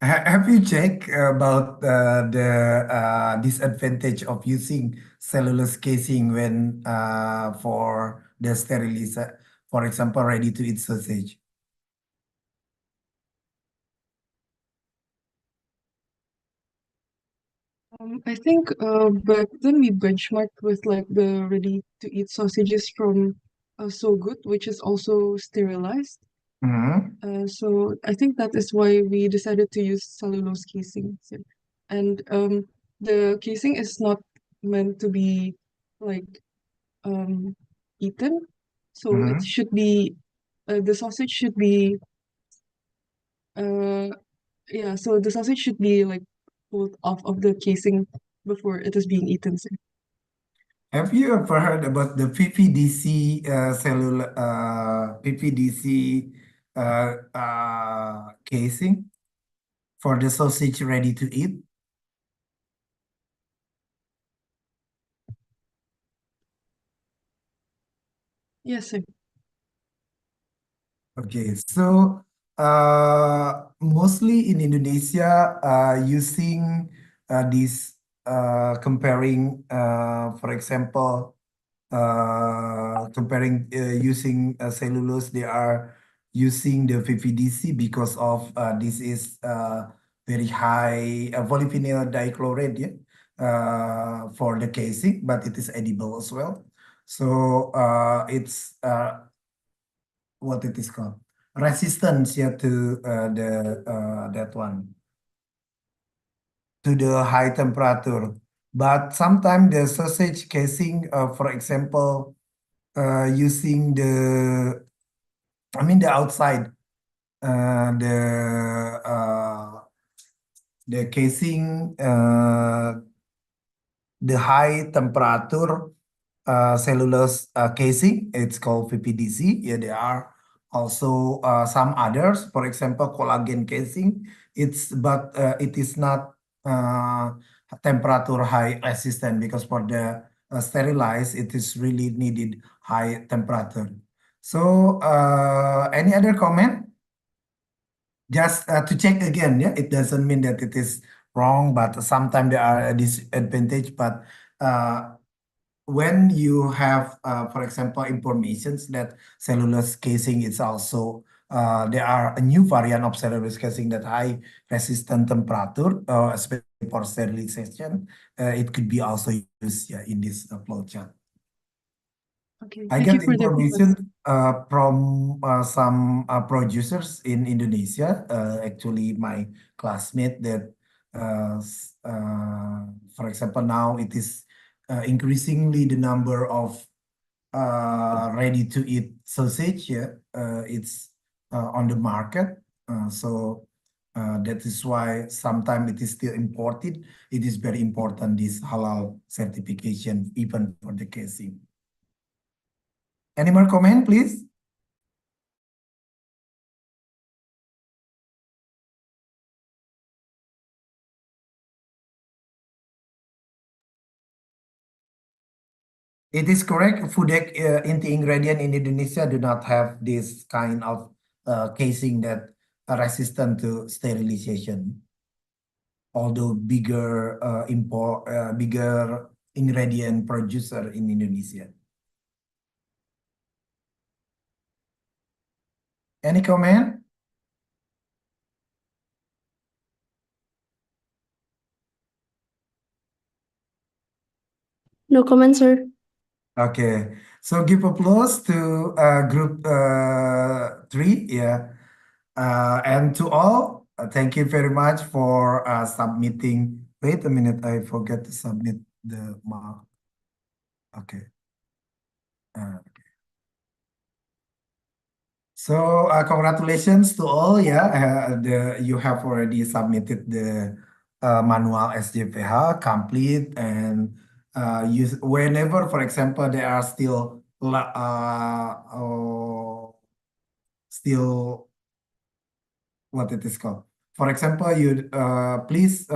Have you checked about the disadvantage of using cellulose casing when for the sterilization, for example, ready-to-eat sausage? I think back then we benchmarked with like the ready-to-eat sausages from So Good, which is also sterilized. So I think that is why we decided to use cellulose casing. And the casing is not meant to be like eaten. So it should be the sausage should be so the sausage should be like pulled off of the casing before it is being eaten, sir. Have you ever heard about the PPDC PPDC casing for the sausage ready to eat? Yes, sir. Okay, so mostly in Indonesia, using this comparing, for example, comparing using cellulose, they are using the VVDC because of this is very high polyphenol dichloride, yeah, for the casing, but it is edible as well. So it's what it is called resistance, yeah, to the that one, to the high temperature. But sometimes the sausage casing, for example, using the outside, the casing, the high temperature cellulose casing, it's called VPDC. Yeah, there are also some others, for example, collagen casing. It is not temperature high resistant, because for the sterilize, it is really needed high temperature. So any other comment? Just to check again, yeah, it doesn't mean that it is wrong, but sometimes there are a disadvantage. But when you have, for example, informations that cellulose casing is also, there are a new variant of cellulose casing that high resistant temperature, especially for sterilization, it could be also used, yeah, in this flow chart. Okay, I thank you get for the information from some producers in Indonesia. Actually, my classmate that, for example, now it is increasingly the number of ready-to-eat sausage. Yeah, it's on the market. So that is why sometimes it is still imported. It is very important, this halal certification, even for the casing. Any more comment, please? It is correct. Food ingredient in Indonesia do not have this kind of casing that are resistant to sterilization. Although bigger bigger ingredient producer in Indonesia. Any comment? No comment, sir. Okay, so give applause to group 3, yeah, and to all. Thank you very much for submitting. Wait a minute, I forgot to submit the mark. Okay. So congratulations to all. Yeah, you have already submitted the manual SJPH complete, and use whenever, for example, there are still what it is called. For example, you please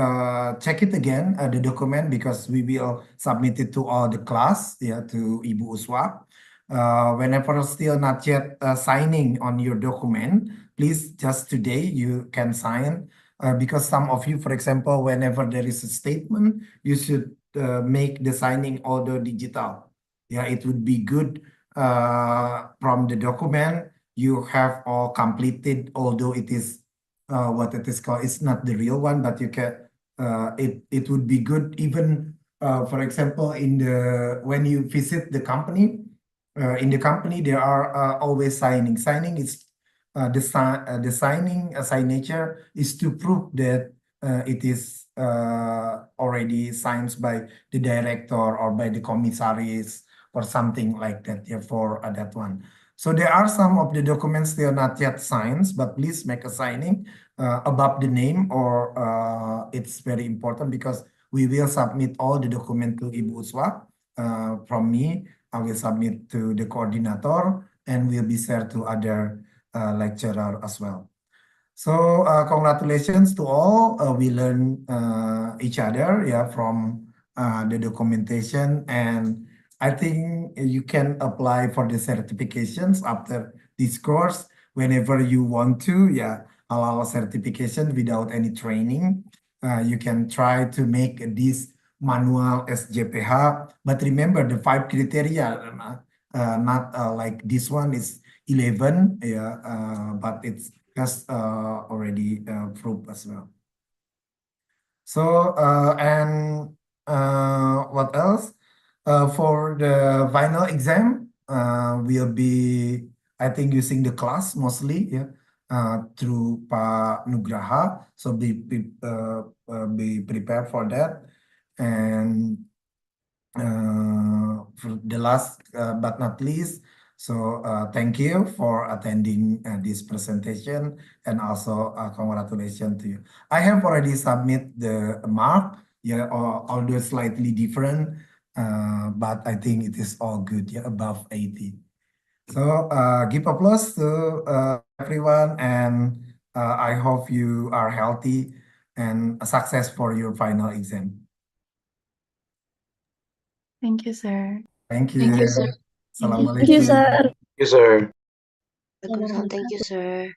check it again, the document, because we will submit it to all the class, yeah, to Ibu Uswa. Whenever still not yet signing on your document, please just today you can sign, because some of you, for example, whenever there is a statement, you should make the signing order digital. Yeah, it would be good from the document you have all completed, although it is what it is called. It's not the real one, but you can. It would be good even, for example, when you visit the company. In the company, there are always signing. Signing is the signing signature is to prove that it is already signed by the director or by the commissaries or something like that. Yeah, for that one. So there are some of the documents still not yet signed, but please make a signing above the name, or it's very important, because we will submit all the document to Ibu Uswa. From me, I will submit to the coordinator and will be shared to other lecturer as well. So congratulations to all. We learn each other, yeah, from the documentation, and I think you can apply for the certifications after this course. whenever you want to, yeah, halal certification without any training, you can try to make this manual SJPH. But remember the 5 criteria, not like this one is 11, yeah, but it's just already proved as well. So and what else? For the final exam, will be I think using the class mostly, yeah, through Pak Nugraha. So be prepared for that. And for the last but not least, so thank you for attending this presentation, and also congratulations to you. I have already submit the mark, yeah, although slightly different, but I think it is all good, yeah, above 80. So give applause to everyone, and I hope you are healthy and a success for your final exam. Thank you, sir. Thank you. Thank you, sir. Assalamualaikum. Thank you, sir. Yes, sir. Waalaikumsalam. Thank you, sir.